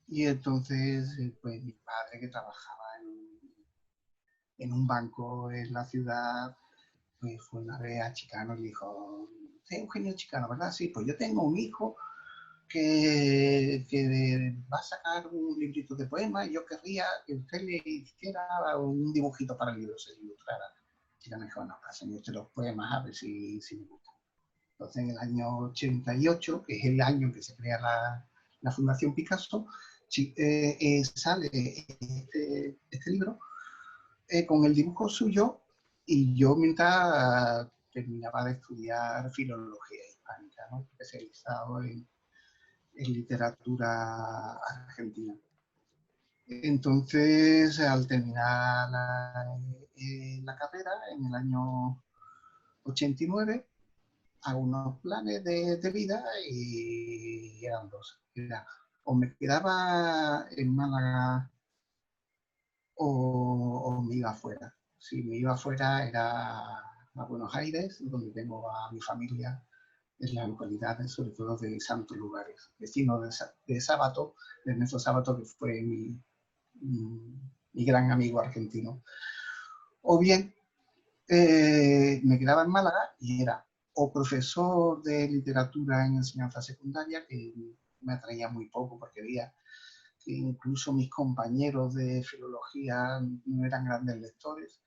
Y entonces, pues mi padre, que trabajaba en un banco en la ciudad, pues fue una vez a Chicano y le dijo: Eugenio Chicano, ¿verdad? Sí, pues yo tengo un hijo que va a sacar un librito de poemas y yo querría que usted le hiciera un dibujito para el libro, se le ilustrara. Chicano dijo: no, pásenme usted los poemas a ver si me gustan. Entonces, en el año 88, que es el año en que se crea la Fundación Picasso, sale este libro con el dibujo suyo, y yo mientras terminaba de estudiar filología hispánica, ¿no? Especializado en literatura argentina. Entonces, al terminar la carrera, en el año 89, hago unos planes de vida y eran dos. Era, o me quedaba en Málaga o me iba afuera. Si me iba afuera era a Buenos Aires, donde tengo a mi familia en las localidades, sobre todo de Santos Lugares, vecino de Sábato, de Ernesto Sábato, que fue mi gran amigo argentino. O bien me quedaba en Málaga y era o profesor de literatura en enseñanza secundaria, que me atraía muy poco porque veía que incluso mis compañeros de filología no eran grandes lectores,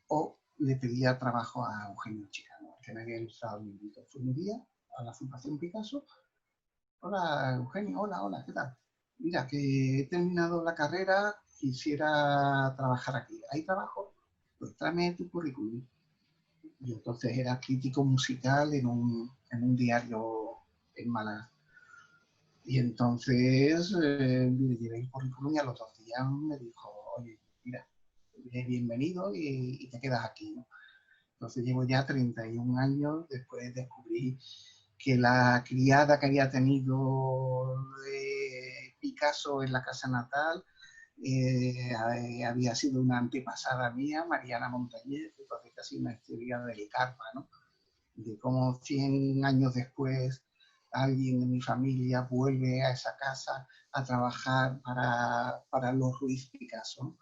o le pedía trabajo a Eugenio Chicano, que me había ilustrado el librito. Fui un día a la Fundación Picasso: hola Eugenio, hola, ¿qué tal? Mira, que he terminado la carrera, quisiera trabajar aquí. ¿Hay trabajo? Pues tráeme tu currículum. Y entonces era crítico musical en un diario en Málaga. Y entonces le llevé el currículum y a los 2 días me dijo: oye, mira, bienvenido y te quedas aquí, ¿no? Entonces llevo ya 31 años, después descubrí que la criada que había tenido de Picasso en la casa natal había sido una antepasada mía, Mariana Montañez. Entonces casi una historia del karma, ¿no? De cómo 100 años después alguien de mi familia vuelve a esa casa a trabajar para los Ruiz Picasso, ¿no?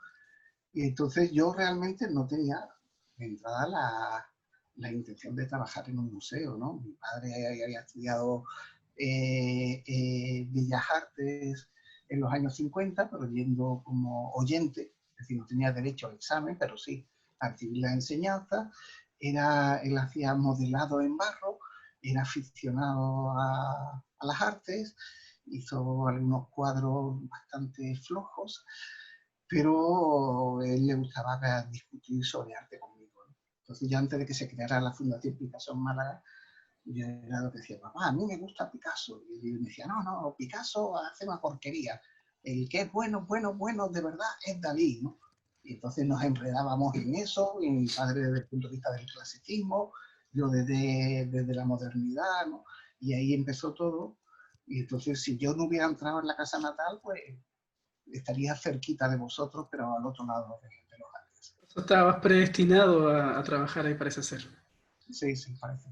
Y entonces yo realmente no tenía de entrada la intención de trabajar en un museo, ¿no? Mi padre había estudiado Bellas Artes en los años 50, pero yendo como oyente, es decir, no tenía derecho al examen, pero sí a recibir la enseñanza. Él hacía modelado en barro, era aficionado a las artes, hizo algunos cuadros bastante flojos, pero a él le gustaba discutir sobre arte conmigo, ¿no? Entonces, ya antes de que se creara la Fundación Picasso en Málaga, yo era lo que decía: papá, a mí me gusta Picasso. Y él me decía: no, Picasso hace una porquería. El que es bueno, de verdad, es Dalí, ¿no? Y entonces nos enredábamos en eso, y mi padre desde el punto de vista del clasicismo, yo desde la modernidad, ¿no? Y ahí empezó todo. Y entonces, si yo no hubiera entrado en la casa natal, pues estaría cerquita de vosotros, pero al otro lado de los Andes. Estabas predestinado a trabajar ahí, parece ser. Sí, parece.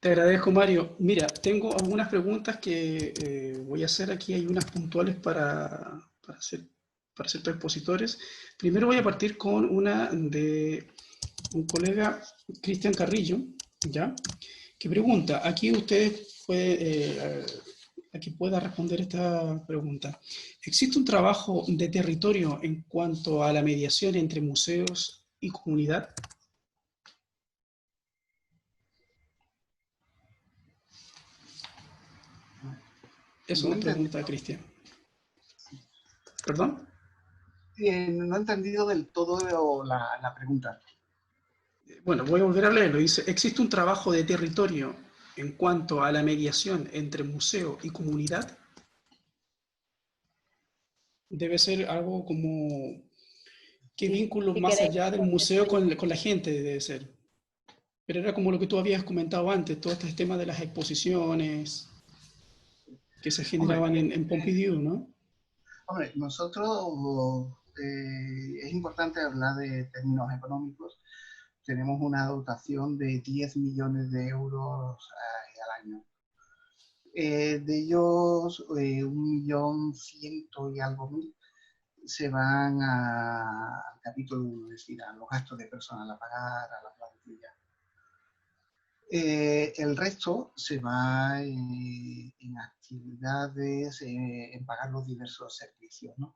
Te agradezco, Mario. Mira, tengo algunas preguntas que voy a hacer aquí. Hay unas puntuales para ciertos expositores. Primero voy a partir con una de un colega, Cristian Carrillo, ¿ya? Que pregunta, aquí usted pueda responder esta pregunta. ¿Existe un trabajo de territorio en cuanto a la mediación entre museos y comunidad? Es una pregunta, Cristian. ¿Perdón? No he entendido del todo la pregunta. Bueno, voy a volver a leerlo. Dice, ¿existe un trabajo de territorio en cuanto a la mediación entre museo y comunidad debe ser algo como qué Sí, vínculos si más queréis, allá del museo con la gente debe ser. Pero era como lo que tú habías comentado antes, todo este tema de las exposiciones que se Hombre, generaban en Pompidou, ¿no? hombre, nosotros es importante hablar de términos económicos. Tenemos una dotación de 10 millones de euros al año. De ellos, 1.100.000 y algo se van al capítulo de universidad, los gastos de personal a pagar, a la plantilla. El resto se va en actividades, en pagar los diversos servicios, ¿no?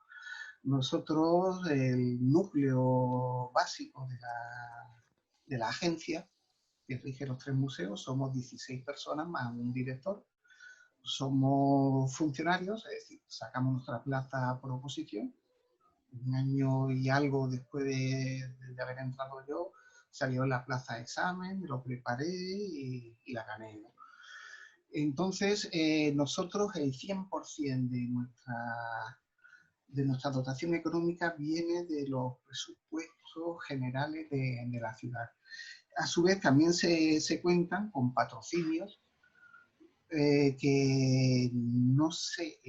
Nosotros, el núcleo básico de la agencia, que rige los 3 museos, somos 16 personas más un director. Somos funcionarios, es decir, sacamos nuestra plaza por oposición. Un año y algo después de haber entrado yo, salió en la plaza de examen, lo preparé y la gané, ¿no? Entonces, nosotros el 100% de nuestra dotación económica viene de los presupuestos generales de la ciudad. A su vez, también se cuentan con patrocinios que no sé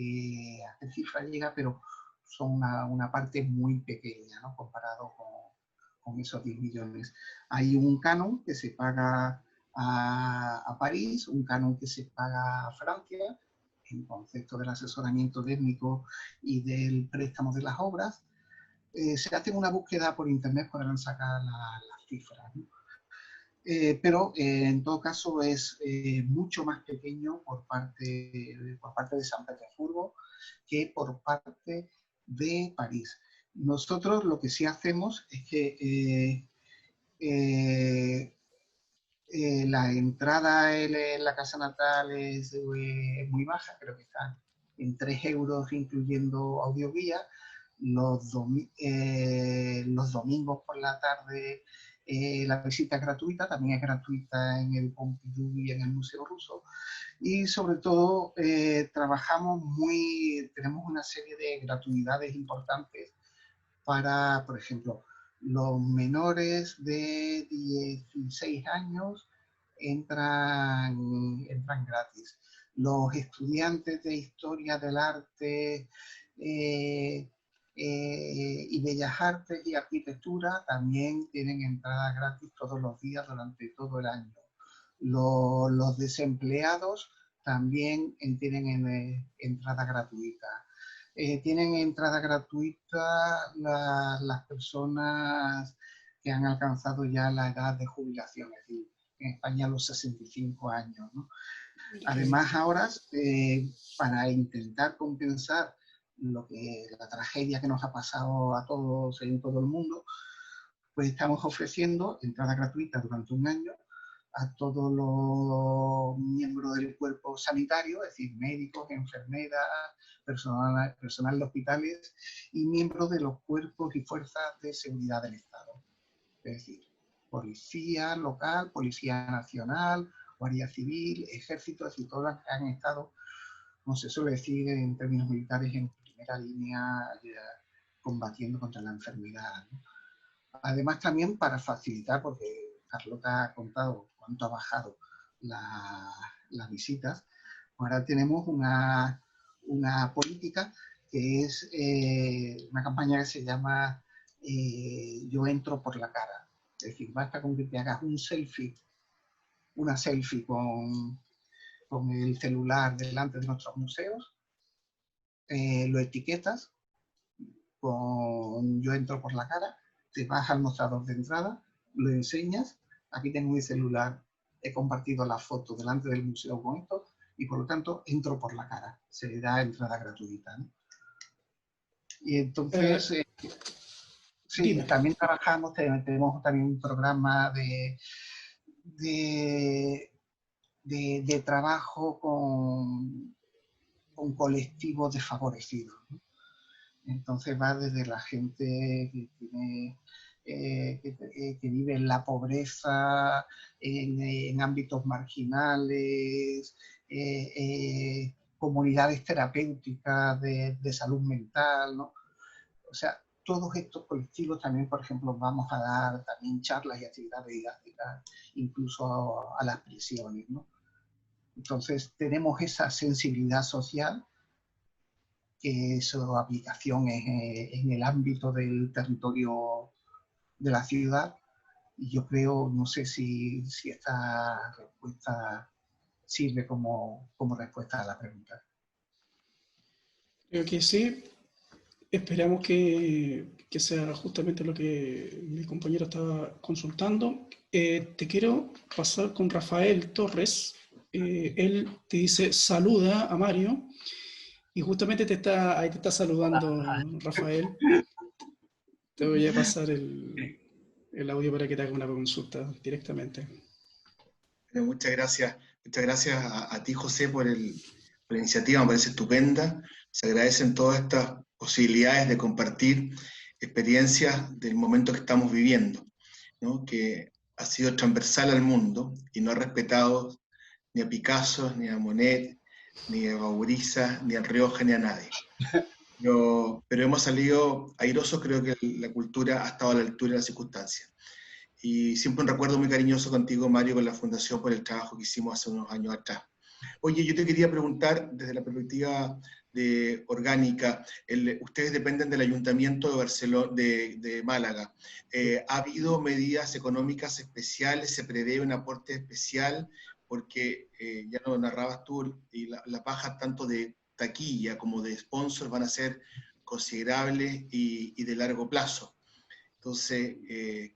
a qué cifra llega, pero son una parte muy pequeña, ¿no? Comparado con esos 10 millones. Hay un canon que se paga a París, un canon que se paga a Francia, en concepto del asesoramiento técnico y del préstamo de las obras. Se hace una búsqueda por internet para sacar las cifras, ¿no? Pero en todo caso es mucho más pequeño por parte de San Petersburgo que por parte de París. Nosotros lo que sí hacemos es que la entrada en la casa natal es muy baja, creo que está en 3 euros incluyendo audioguía. Los domingos por la tarde la visita es gratuita, también es gratuita en el Pompidou y en el Museo Ruso. Y sobre todo tenemos una serie de gratuidades importantes para, por ejemplo, los menores de 16 años entran gratis. Los estudiantes de Historia del Arte y Bellas Artes y Arquitectura también tienen entrada gratis todos los días durante todo el año. Los desempleados también tienen entrada gratuita. Tienen entrada gratuita las personas que han alcanzado ya la edad de jubilación, es decir, en España los 65 años, ¿no? Además, ahora, para intentar compensar la tragedia que nos ha pasado a todos en todo el mundo, pues estamos ofreciendo entrada gratuita durante un año a todos los miembros del cuerpo sanitario, es decir, médicos, enfermeras, personal de hospitales y miembros de los cuerpos y fuerzas de seguridad del Estado. Es decir, policía local, policía nacional, guardia civil, ejército, es decir, todas las que han estado, como se suele decir en términos militares, en primera línea combatiendo contra la enfermedad, ¿no? Además, también para facilitar, porque Carlota ha contado cuánto ha bajado las visitas, ahora tenemos una política que es una campaña que se llama Yo entro por la cara. Es decir, basta con que te hagas una selfie con el celular delante de nuestros museos, lo etiquetas con Yo entro por la cara, te vas al mostrador de entrada, lo enseñas, aquí tengo mi celular, he compartido la foto delante del museo con esto y por lo tanto entro por la cara, se le da entrada gratuita, ¿no? Y entonces, sí, también trabajamos, tenemos también un programa de trabajo con colectivos desfavorecidos, ¿no? Entonces va desde la gente que tiene que viven la pobreza en ámbitos marginales, comunidades terapéuticas de salud mental, ¿no? O sea, todos estos colectivos también, por ejemplo, vamos a dar también charlas y actividades didácticas, incluso a las prisiones, ¿no? Entonces, tenemos esa sensibilidad social, que su aplicación es en el ámbito del territorio de la ciudad. Y yo creo, no sé si esta respuesta sirve como respuesta a la pregunta. Creo que sí. Esperamos que sea justamente lo que mi compañero estaba consultando. Te quiero pasar con Rafael Torres. Él te dice, saluda a Mario. Y justamente ahí te está saludando Rafael. Te voy a pasar el audio para que te haga una consulta directamente. Muchas gracias a ti, José, por la iniciativa, me parece estupenda. Se agradecen todas estas posibilidades de compartir experiencias del momento que estamos viviendo, ¿no? Que ha sido transversal al mundo y no ha respetado ni a Picasso, ni a Monet, ni a Bauriza, ni a Rioja, ni a nadie. Pero hemos salido airosos, creo que la cultura ha estado a la altura de las circunstancias. Y siempre un recuerdo muy cariñoso contigo, Mario, con la Fundación por el trabajo que hicimos hace unos años atrás. Oye, yo te quería preguntar, desde la perspectiva orgánica, ustedes dependen del Ayuntamiento de Barcelona, de Málaga. ¿Ha habido medidas económicas especiales? ¿Se prevé un aporte especial? Porque ya lo narrabas tú, y las bajas tanto de taquilla como de sponsors van a ser considerables y de largo plazo. Entonces,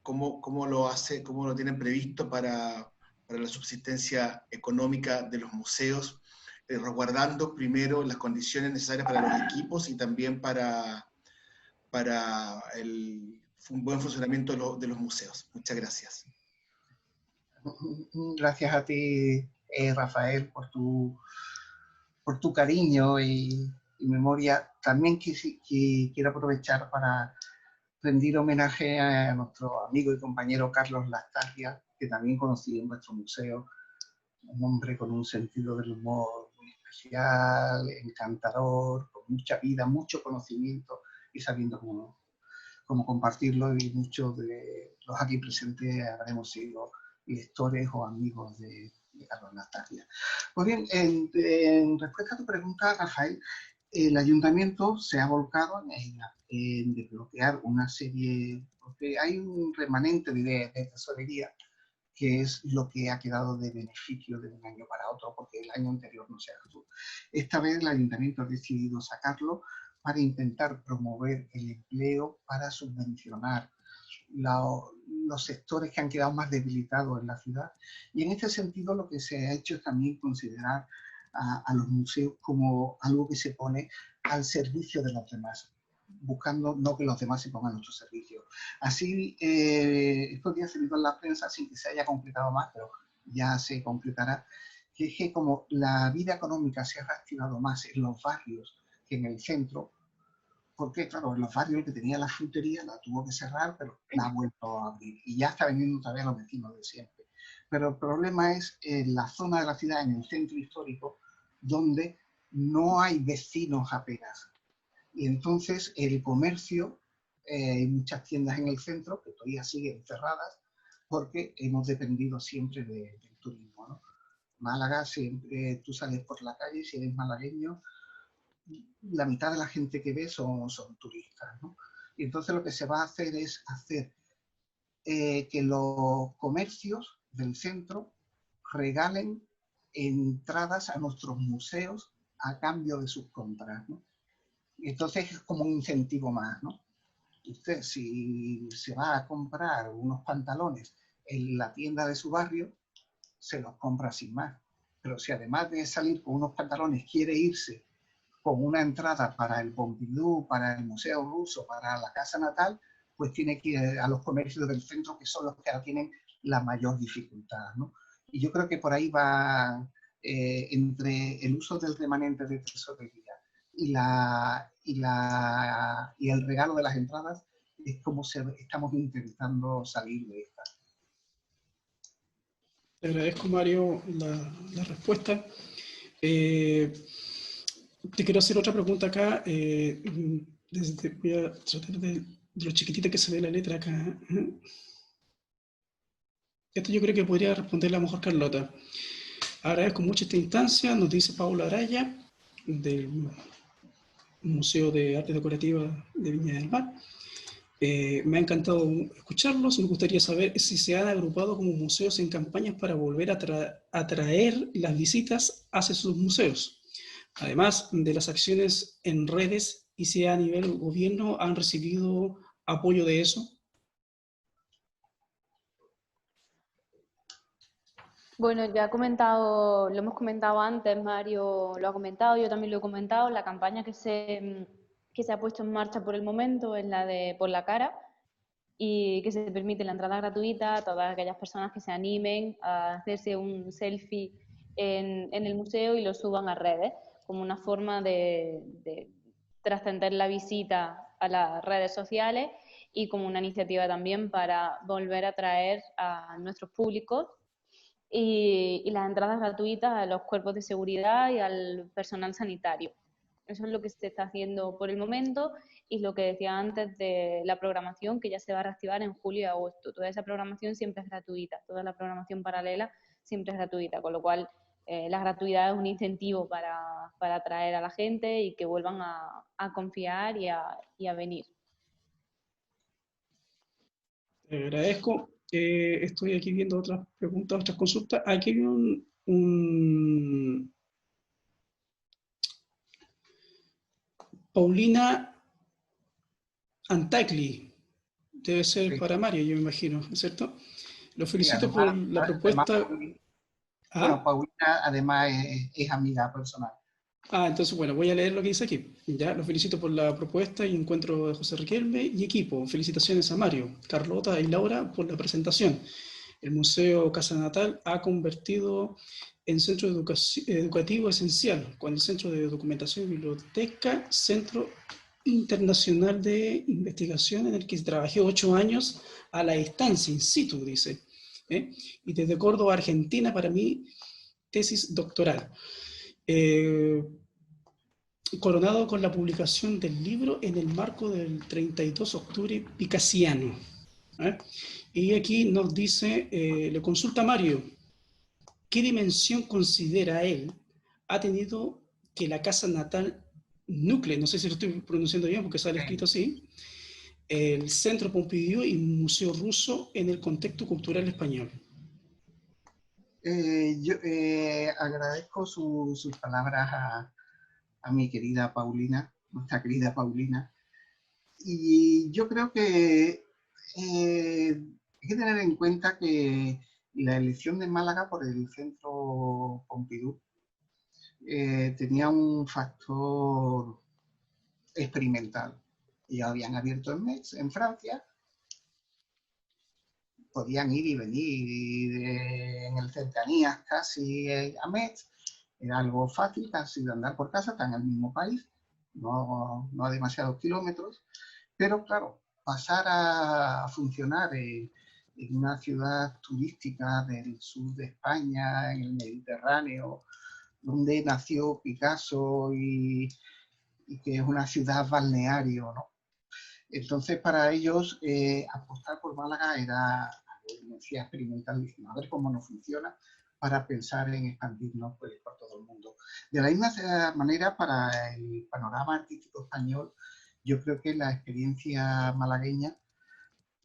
¿cómo lo tienen previsto para la subsistencia económica de los museos, resguardando primero las condiciones necesarias para los equipos y también para un buen funcionamiento de los museos? Muchas gracias. Gracias a ti, Rafael, por tu cariño y memoria. También quiero aprovechar para rendir homenaje a nuestro amigo y compañero Carlos Lastarria, que también conocí en vuestro museo, un hombre con un sentido del humor muy especial, encantador, con mucha vida, mucho conocimiento y sabiendo cómo compartirlo, y muchos de los aquí presentes habremos sido lectores o amigos de Carlos Lastarria. Pues bien, en respuesta a tu pregunta, Rafael, el ayuntamiento se ha volcado en desbloquear una serie, porque hay un remanente de tesorería que es lo que ha quedado de beneficio de un año para otro, porque el año anterior no se gastó. Esta vez el ayuntamiento ha decidido sacarlo para intentar promover el empleo, para subvencionar los sectores que han quedado más debilitados en la ciudad. Y en este sentido lo que se ha hecho es también considerar a los museos como algo que se pone al servicio de los demás, buscando no que los demás se pongan a nuestro servicio. Así, estos días se ha visto en la prensa, sin que se haya concretado más, pero ya se concretará, que es que como la vida económica se ha reactivado más en los barrios que en el centro, porque claro, en los barrios que tenía la frutería la tuvo que cerrar, pero la ha vuelto a abrir y ya está vendiendo otra vez a los vecinos de siempre. Pero el problema es en la zona de la ciudad, en el centro histórico, donde no hay vecinos apenas. Y entonces el comercio, hay muchas tiendas en el centro que todavía siguen cerradas porque hemos dependido siempre del turismo, ¿no? Málaga, siempre tú sales por la calle, si eres malagueño, la mitad de la gente que ves son turistas, ¿no? Y entonces lo que se va a hacer es hacer que los comercios del centro regalen entradas a nuestros museos a cambio de sus compras, ¿no? Entonces es como un incentivo más, ¿no? Usted, si se va a comprar unos pantalones en la tienda de su barrio, se los compra sin más. Pero si además de salir con unos pantalones quiere irse con una entrada para el Pompidou, para el Museo Ruso, para la Casa Natal, pues tiene que ir a los comercios del centro, que son los que ahora tienen la mayor dificultad, ¿no? Y yo creo que por ahí va, entre el uso del remanente de tesorería y el regalo de las entradas, es como estamos intentando salir de esta. Te agradezco, Mario, la respuesta. Te quiero hacer otra pregunta acá. Voy a tratar de lo chiquitita que se ve la letra acá. Esto yo creo que podría responder a lo mejor Carlota. Agradezco mucho esta instancia, nos dice Paula Araya, del Museo de Arte Decorativa de Viña del Mar. Me ha encantado escucharlos. Me gustaría saber si se han agrupado como museos en campañas para volver a atraer las visitas hacia sus museos. Además de las acciones en redes, y si a nivel gobierno han recibido apoyo de eso. Bueno, ya lo hemos comentado antes, Mario lo ha comentado, yo también lo he comentado, la campaña que se ha puesto en marcha por el momento es la de Por la Cara, y que se permite la entrada gratuita a todas aquellas personas que se animen a hacerse un selfie en el museo y lo suban a redes, como una forma de trascender la visita a las redes sociales y como una iniciativa también para volver a atraer a nuestros públicos y las entradas gratuitas a los cuerpos de seguridad y al personal sanitario. Eso es lo que se está haciendo por el momento, y lo que decía antes de la programación, que ya se va a reactivar en julio y agosto. Toda esa programación siempre es gratuita, toda la programación paralela siempre es gratuita, con lo cual la gratuidad es un incentivo para atraer a la gente y que vuelvan a confiar y a venir. Te agradezco. Estoy aquí viendo otras preguntas, otras consultas. Aquí hay un Paulina Antacli, debe ser para Mario, yo me imagino, ¿cierto? Lo felicito sí, además, por la propuesta. Bueno, Paulina además es amiga personal. Entonces, bueno, voy a leer lo que dice aquí. Ya, lo felicito por la propuesta y encuentro de José Riquelme y equipo. Felicitaciones a Mario, Carlota y Laura por la presentación. El Museo Casa Natal ha convertido en centro educativo esencial, con el Centro de Documentación y Biblioteca, Centro Internacional de Investigación, en el que trabajé 8 años a la distancia, in situ, dice. Y desde Córdoba, Argentina, para mi tesis doctoral. Coronado con la publicación del libro en el marco del 32 de octubre picasiano. Y aquí nos dice, le consulta a Mario, ¿qué dimensión considera él ha tenido que la casa natal Núcleo, no sé si lo estoy pronunciando bien porque sale escrito así, el Centro Pompidou y Museo Ruso en el contexto cultural español? Yo agradezco sus palabras a mi querida Paulina, nuestra querida Paulina, y yo creo que hay que tener en cuenta que la elección de Málaga por el Centro Pompidou tenía un factor experimental. Ya habían abierto en Metz, en Francia, podían ir y venir en el cercanías casi a Metz, era algo fácil, casi de andar por casa, está en el mismo país, no a demasiados kilómetros, pero claro, pasar a funcionar en una ciudad turística del sur de España, en el Mediterráneo, donde nació Picasso y que es una ciudad balneario, ¿no? Entonces, para ellos, apostar por Málaga era, como decía, experimental, a ver cómo nos funciona, para pensar en expandirnos pues, por todo el mundo. De la misma manera, para el panorama artístico español, yo creo que la experiencia malagueña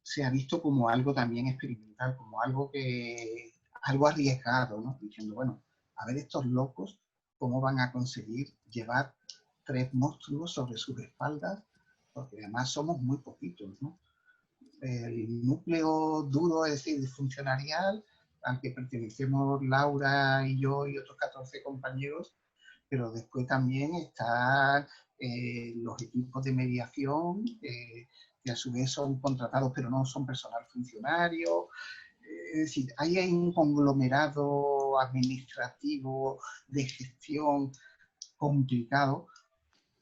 se ha visto como algo también experimental, como algo arriesgado, ¿no? Diciendo, bueno, a ver estos locos, cómo van a conseguir llevar 3 monstruos sobre sus espaldas, porque además somos muy poquitos, ¿no? El núcleo duro, es decir, disfuncionarial, al que pertenecemos Laura y yo y otros 14 compañeros, pero después también están los equipos de mediación, que a su vez son contratados, pero no son personal funcionario. Es decir, ahí hay un conglomerado administrativo de gestión complicado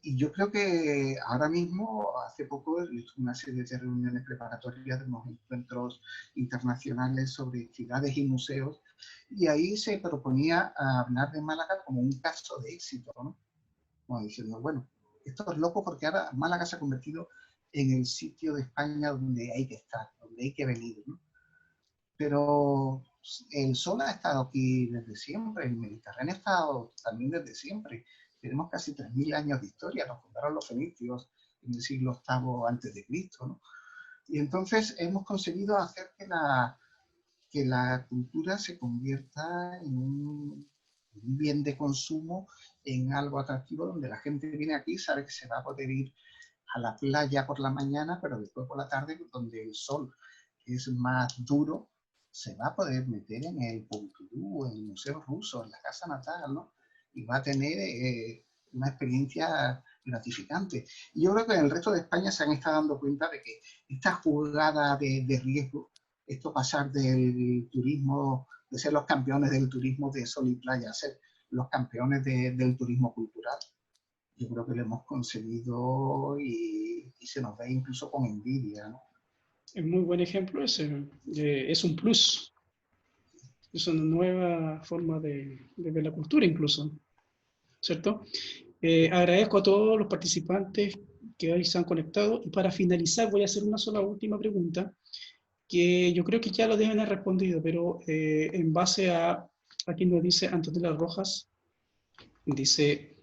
Y yo creo que ahora mismo, hace poco, he visto una serie de reuniones preparatorias de unos encuentros internacionales sobre ciudades y museos, y ahí se proponía hablar de Málaga como un caso de éxito, ¿no? Como diciendo, bueno, esto es loco porque ahora Málaga se ha convertido en el sitio de España donde hay que estar, donde hay que venir, ¿no? Pero el sol ha estado aquí desde siempre, el Mediterráneo ha estado también desde siempre. Tenemos casi 3000 años de historia, nos fundaron los fenicios en el siglo VIII antes de Cristo, ¿no? Y entonces hemos conseguido hacer que la cultura se convierta en un bien de consumo, en algo atractivo, donde la gente viene aquí y sabe que se va a poder ir a la playa por la mañana, pero después por la tarde, donde el sol es más duro, se va a poder meter en el Pompidou, en el Museo Ruso, en la casa natal, ¿no? Y va a tener una experiencia gratificante. Y yo creo que en el resto de España se han estado dando cuenta de que esta jugada de riesgo, esto pasar del turismo, de ser los campeones del turismo de sol y playa, a ser los campeones del turismo cultural, yo creo que lo hemos conseguido y se nos ve incluso con envidia, ¿no? Es muy buen ejemplo ese. Es un plus. Es una nueva forma de ver la cultura incluso, ¿cierto? Agradezco a todos los participantes que hoy se han conectado. Y para finalizar voy a hacer una sola última pregunta, que yo creo que ya lo deben haber respondido, pero en base a quien nos dice Antonella Rojas, dice: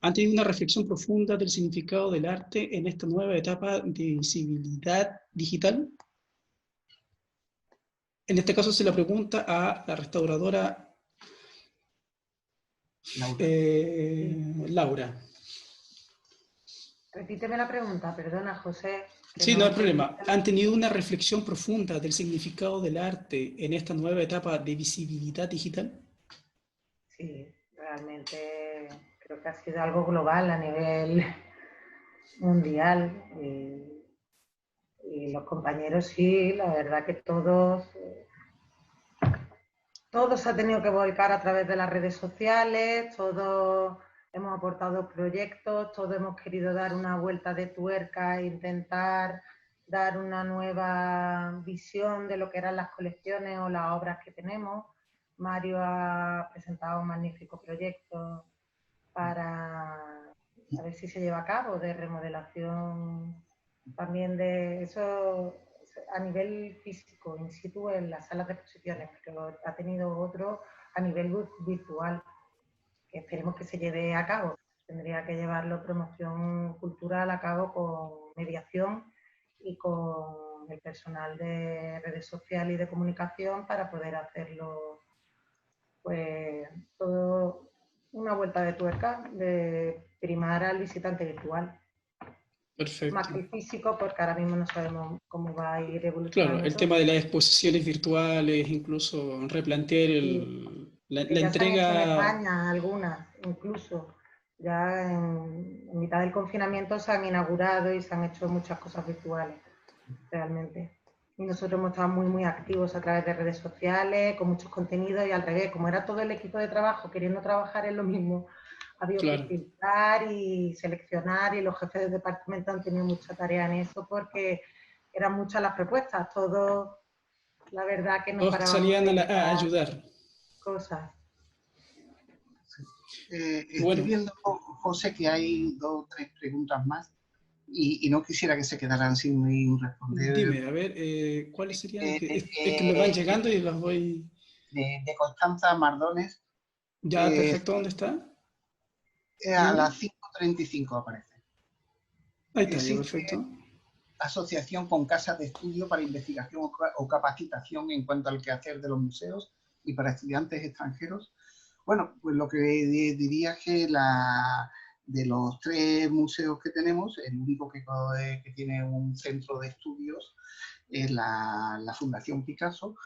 ¿han tenido una reflexión profunda del significado del arte en esta nueva etapa de visibilidad digital? En este caso se la pregunta a la restauradora Laura. Repíteme la pregunta, perdona, José. Sí, no hay problema. ¿Han tenido una reflexión profunda del significado del arte en esta nueva etapa de visibilidad digital? Sí, realmente creo que ha sido algo global a nivel mundial. Y los compañeros sí, la verdad que todos se ha tenido que volcar a través de las redes sociales, todos hemos aportado proyectos, todos hemos querido dar una vuelta de tuerca e intentar dar una nueva visión de lo que eran las colecciones o las obras que tenemos. Mario ha presentado un magnífico proyecto para a ver si se lleva a cabo, de remodelación también de eso a nivel físico, in situ en las salas de exposiciones, pero ha tenido otro a nivel virtual, que esperemos que se lleve a cabo. Tendría que llevarlo promoción cultural a cabo con mediación y con el personal de redes sociales y de comunicación para poder hacerlo, pues, todo una vuelta de tuerca, de primar al visitante virtual. Perfecto. Más que el físico, porque ahora mismo no sabemos cómo va a ir evolucionando. Claro, el tema de las exposiciones virtuales, incluso replantear la ya entrega. Se han hecho en España algunas, incluso. Ya en mitad del confinamiento se han inaugurado y se han hecho muchas cosas virtuales, realmente. Y nosotros hemos estado muy, muy activos a través de redes sociales, con muchos contenidos y al revés, como era todo el equipo de trabajo queriendo trabajar en lo mismo, ha habido que filtrar y seleccionar, y los jefes de departamento han tenido mucha tarea en eso porque eran muchas las propuestas, todos, la verdad que no parábamos salían a ayudar. Cosas. Estoy viendo, José, que hay 2 o 3 preguntas más y no quisiera que se quedaran sin responder. Dime, a ver, ¿cuáles serían? Es que me van llegando y las voy... De Constanza Mardones. Ya, perfecto, ¿dónde está? A las 5:35 aparece. Ahí está, ya, perfecto. Asociación con casas de estudio para investigación o capacitación en cuanto al quehacer de los museos y para estudiantes extranjeros. Bueno, pues lo que diría es que de los 3 museos que tenemos, el único que tiene un centro de estudios es la Fundación Picasso,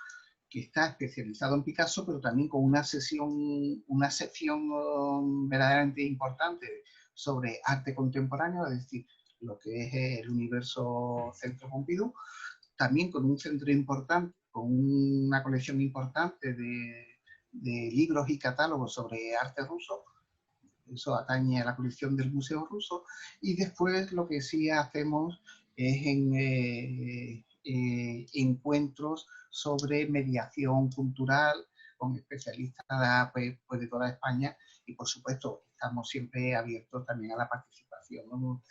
que está especializado en Picasso, pero también con una sección verdaderamente importante sobre arte contemporáneo, es decir, lo que es el universo Centro Pompidou, también con un centro importante, con una colección importante de libros y catálogos sobre arte ruso, eso atañe a la colección del Museo Ruso. Y después lo que sí hacemos es encuentros sobre mediación cultural con especialistas pues de toda España, y por supuesto estamos siempre abiertos también a la participación, ¿no?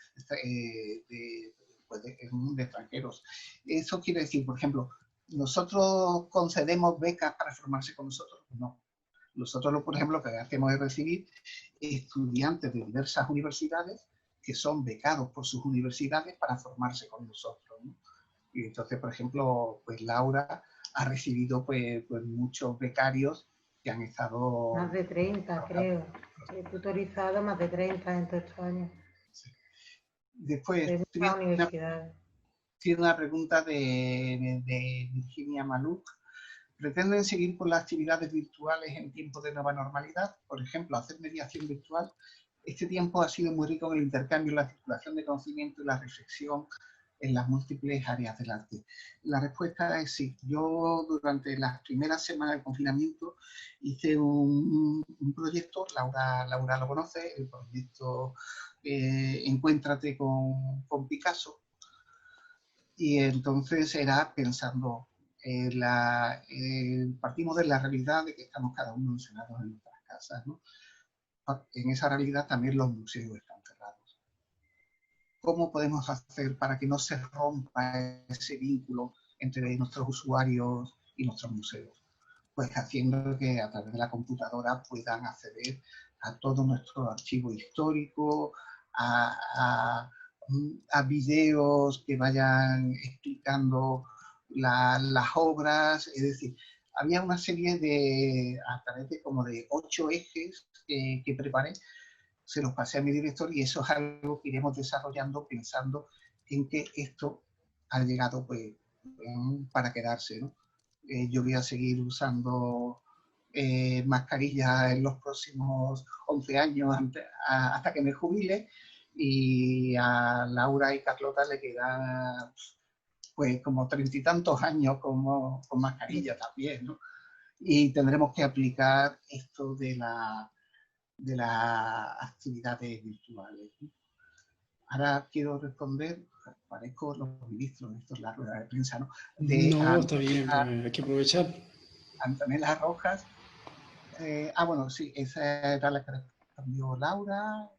de extranjeros. Eso quiere decir, por ejemplo, ¿nosotros concedemos becas para formarse con nosotros? No. Nosotros, por ejemplo, lo que hacemos es recibir estudiantes de diversas universidades que son becados por sus universidades para formarse con nosotros, ¿no? Y entonces, por ejemplo, pues Laura ha recibido pues muchos becarios que han estado... Más de 30, creo. He tutorizado más de 30 en todos estos años. Sí. Después, tiene una pregunta de Virginia Maluk. ¿Pretenden seguir con las actividades virtuales en tiempos de nueva normalidad? Por ejemplo, hacer mediación virtual. Este tiempo ha sido muy rico en el intercambio, la circulación de conocimiento y la reflexión en las múltiples áreas del arte. La respuesta es sí. Yo durante las primeras semanas del confinamiento hice un proyecto, Laura lo conoce, el proyecto Encuéntrate con Picasso. Y entonces era pensando, partimos de la realidad de que estamos cada uno encerrados en nuestras casas, ¿no? En esa realidad también los museos están cerrados. ¿Cómo podemos hacer para que no se rompa ese vínculo entre nuestros usuarios y nuestros museos? Pues haciendo que a través de la computadora puedan acceder a todo nuestro archivo histórico, a videos que vayan explicando las obras. Es decir, había una serie a través de como de 8 ejes que preparé, se los pasé a mi director, y eso es algo que iremos desarrollando pensando en que esto ha llegado pues para quedarse, ¿no? Yo voy a seguir usando mascarillas en los próximos 11 años hasta que me jubile, y a Laura y Carlota le quedan pues como 30 y tantos años con mascarilla también, ¿no? Y tendremos que aplicar esto de las actividades virtuales, ¿no? Ahora quiero responder, parezco los ministros, esto es la rueda de prensa, ¿no? No, está bien, pues hay que aprovechar. Antonella Rojas. Bueno, sí, esa era la que respondió Laura,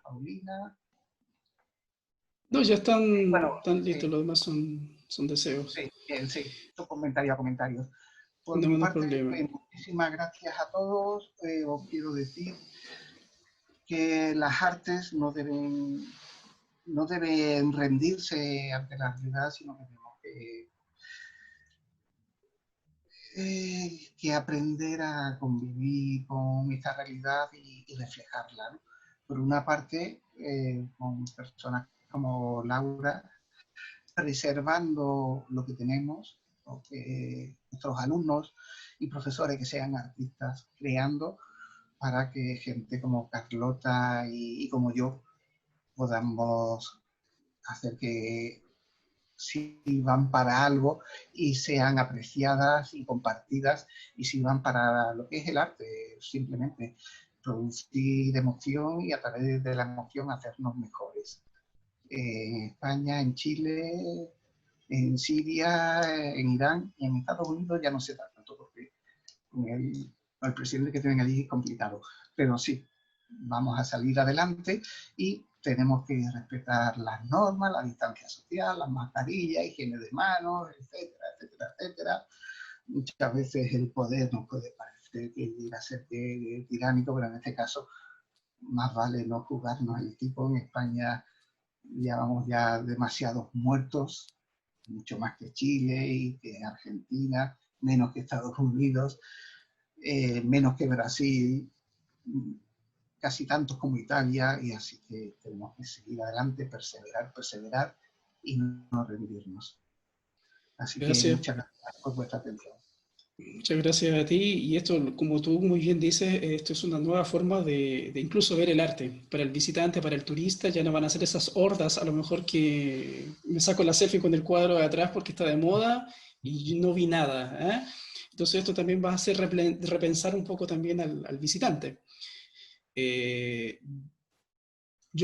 Paulina. No, ya están listos, los demás son deseos. Sí, bien, sí, comentarios. Por no, mi no parte, problema. Muchísimas gracias a todos. Os quiero decir que las artes no deben rendirse ante la realidad, sino que tenemos que aprender a convivir con esta realidad y reflejarla, ¿no? Por una parte, con personas como Laura, preservando lo que tenemos, nuestros alumnos y profesores que sean artistas, creando para que gente como Carlota y como yo podamos hacer que sirvan para algo y sean apreciadas y compartidas y sirvan para lo que es el arte, simplemente producir emoción y a través de la emoción hacernos mejores. En España, en Chile, en Siria, en Irán y en Estados Unidos ya no sé tanto, porque con el presidente que tienen allí es complicado, pero sí, vamos a salir adelante y tenemos que respetar las normas, la distancia social, las mascarillas, higiene de manos, etcétera, etcétera, etcétera. Muchas veces el poder nos puede parecer que llega a ser tiránico, pero en este caso más vale no jugarnos el tipo. En España llevamos ya demasiados muertos, mucho más que Chile y que Argentina, menos que Estados Unidos, menos que Brasil, casi tantos como Italia, y así que tenemos que seguir adelante, perseverar y no rendirnos. Así gracias. Que muchas gracias por vuestra atención. Muchas gracias a ti, y esto, como tú muy bien dices, esto es una nueva forma de incluso ver el arte. Para el visitante, para el turista, ya no van a ser esas hordas, a lo mejor que me saco la selfie con el cuadro de atrás porque está de moda y no vi nada, ¿eh? Entonces esto también va a hacer repensar un poco también al visitante. Yo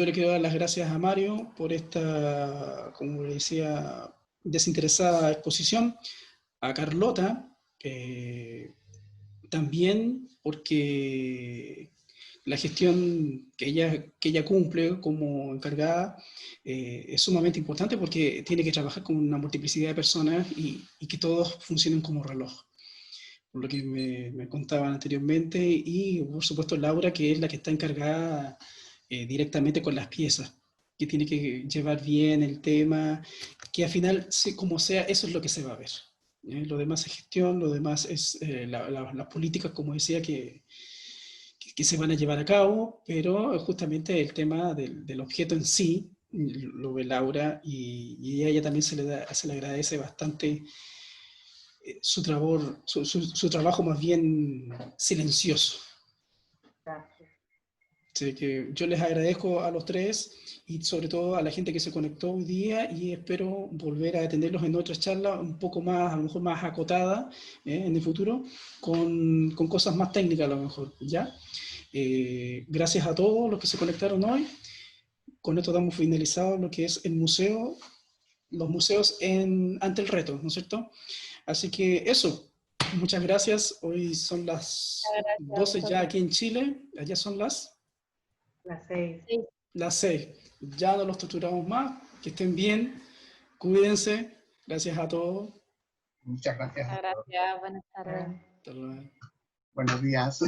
le quiero dar las gracias a Mario por esta, como le decía, desinteresada exposición, a Carlota, también porque la gestión que ella cumple como encargada es sumamente importante porque tiene que trabajar con una multiplicidad de personas y que todos funcionen como reloj, por lo que me contaban anteriormente, y por supuesto Laura, que es la que está encargada directamente con las piezas, que tiene que llevar bien el tema, que al final, como sea, eso es lo que se va a ver. Lo demás es gestión, lo demás es las políticas, como decía, que se van a llevar a cabo, pero justamente el tema del objeto en sí lo ve Laura, y a ella también se le agradece bastante su trabajo más bien silencioso. Gracias. Así que yo les agradezco a los tres y sobre todo a la gente que se conectó hoy día, y espero volver a atenderlos en otra charla un poco más, a lo mejor más acotada en el futuro, con cosas más técnicas a lo mejor, ¿ya? Gracias a todos los que se conectaron hoy. Con esto damos finalizado lo que es el museo, los museos ante el reto, ¿no es cierto? Así que eso, muchas gracias. Hoy son las 12 ya aquí en Chile, allá son las 6. Las 6. Ya no los torturamos más, que estén bien, cuídense, gracias a todos. Muchas gracias. Gracias, buenas tardes. Hasta luego. Buenos días.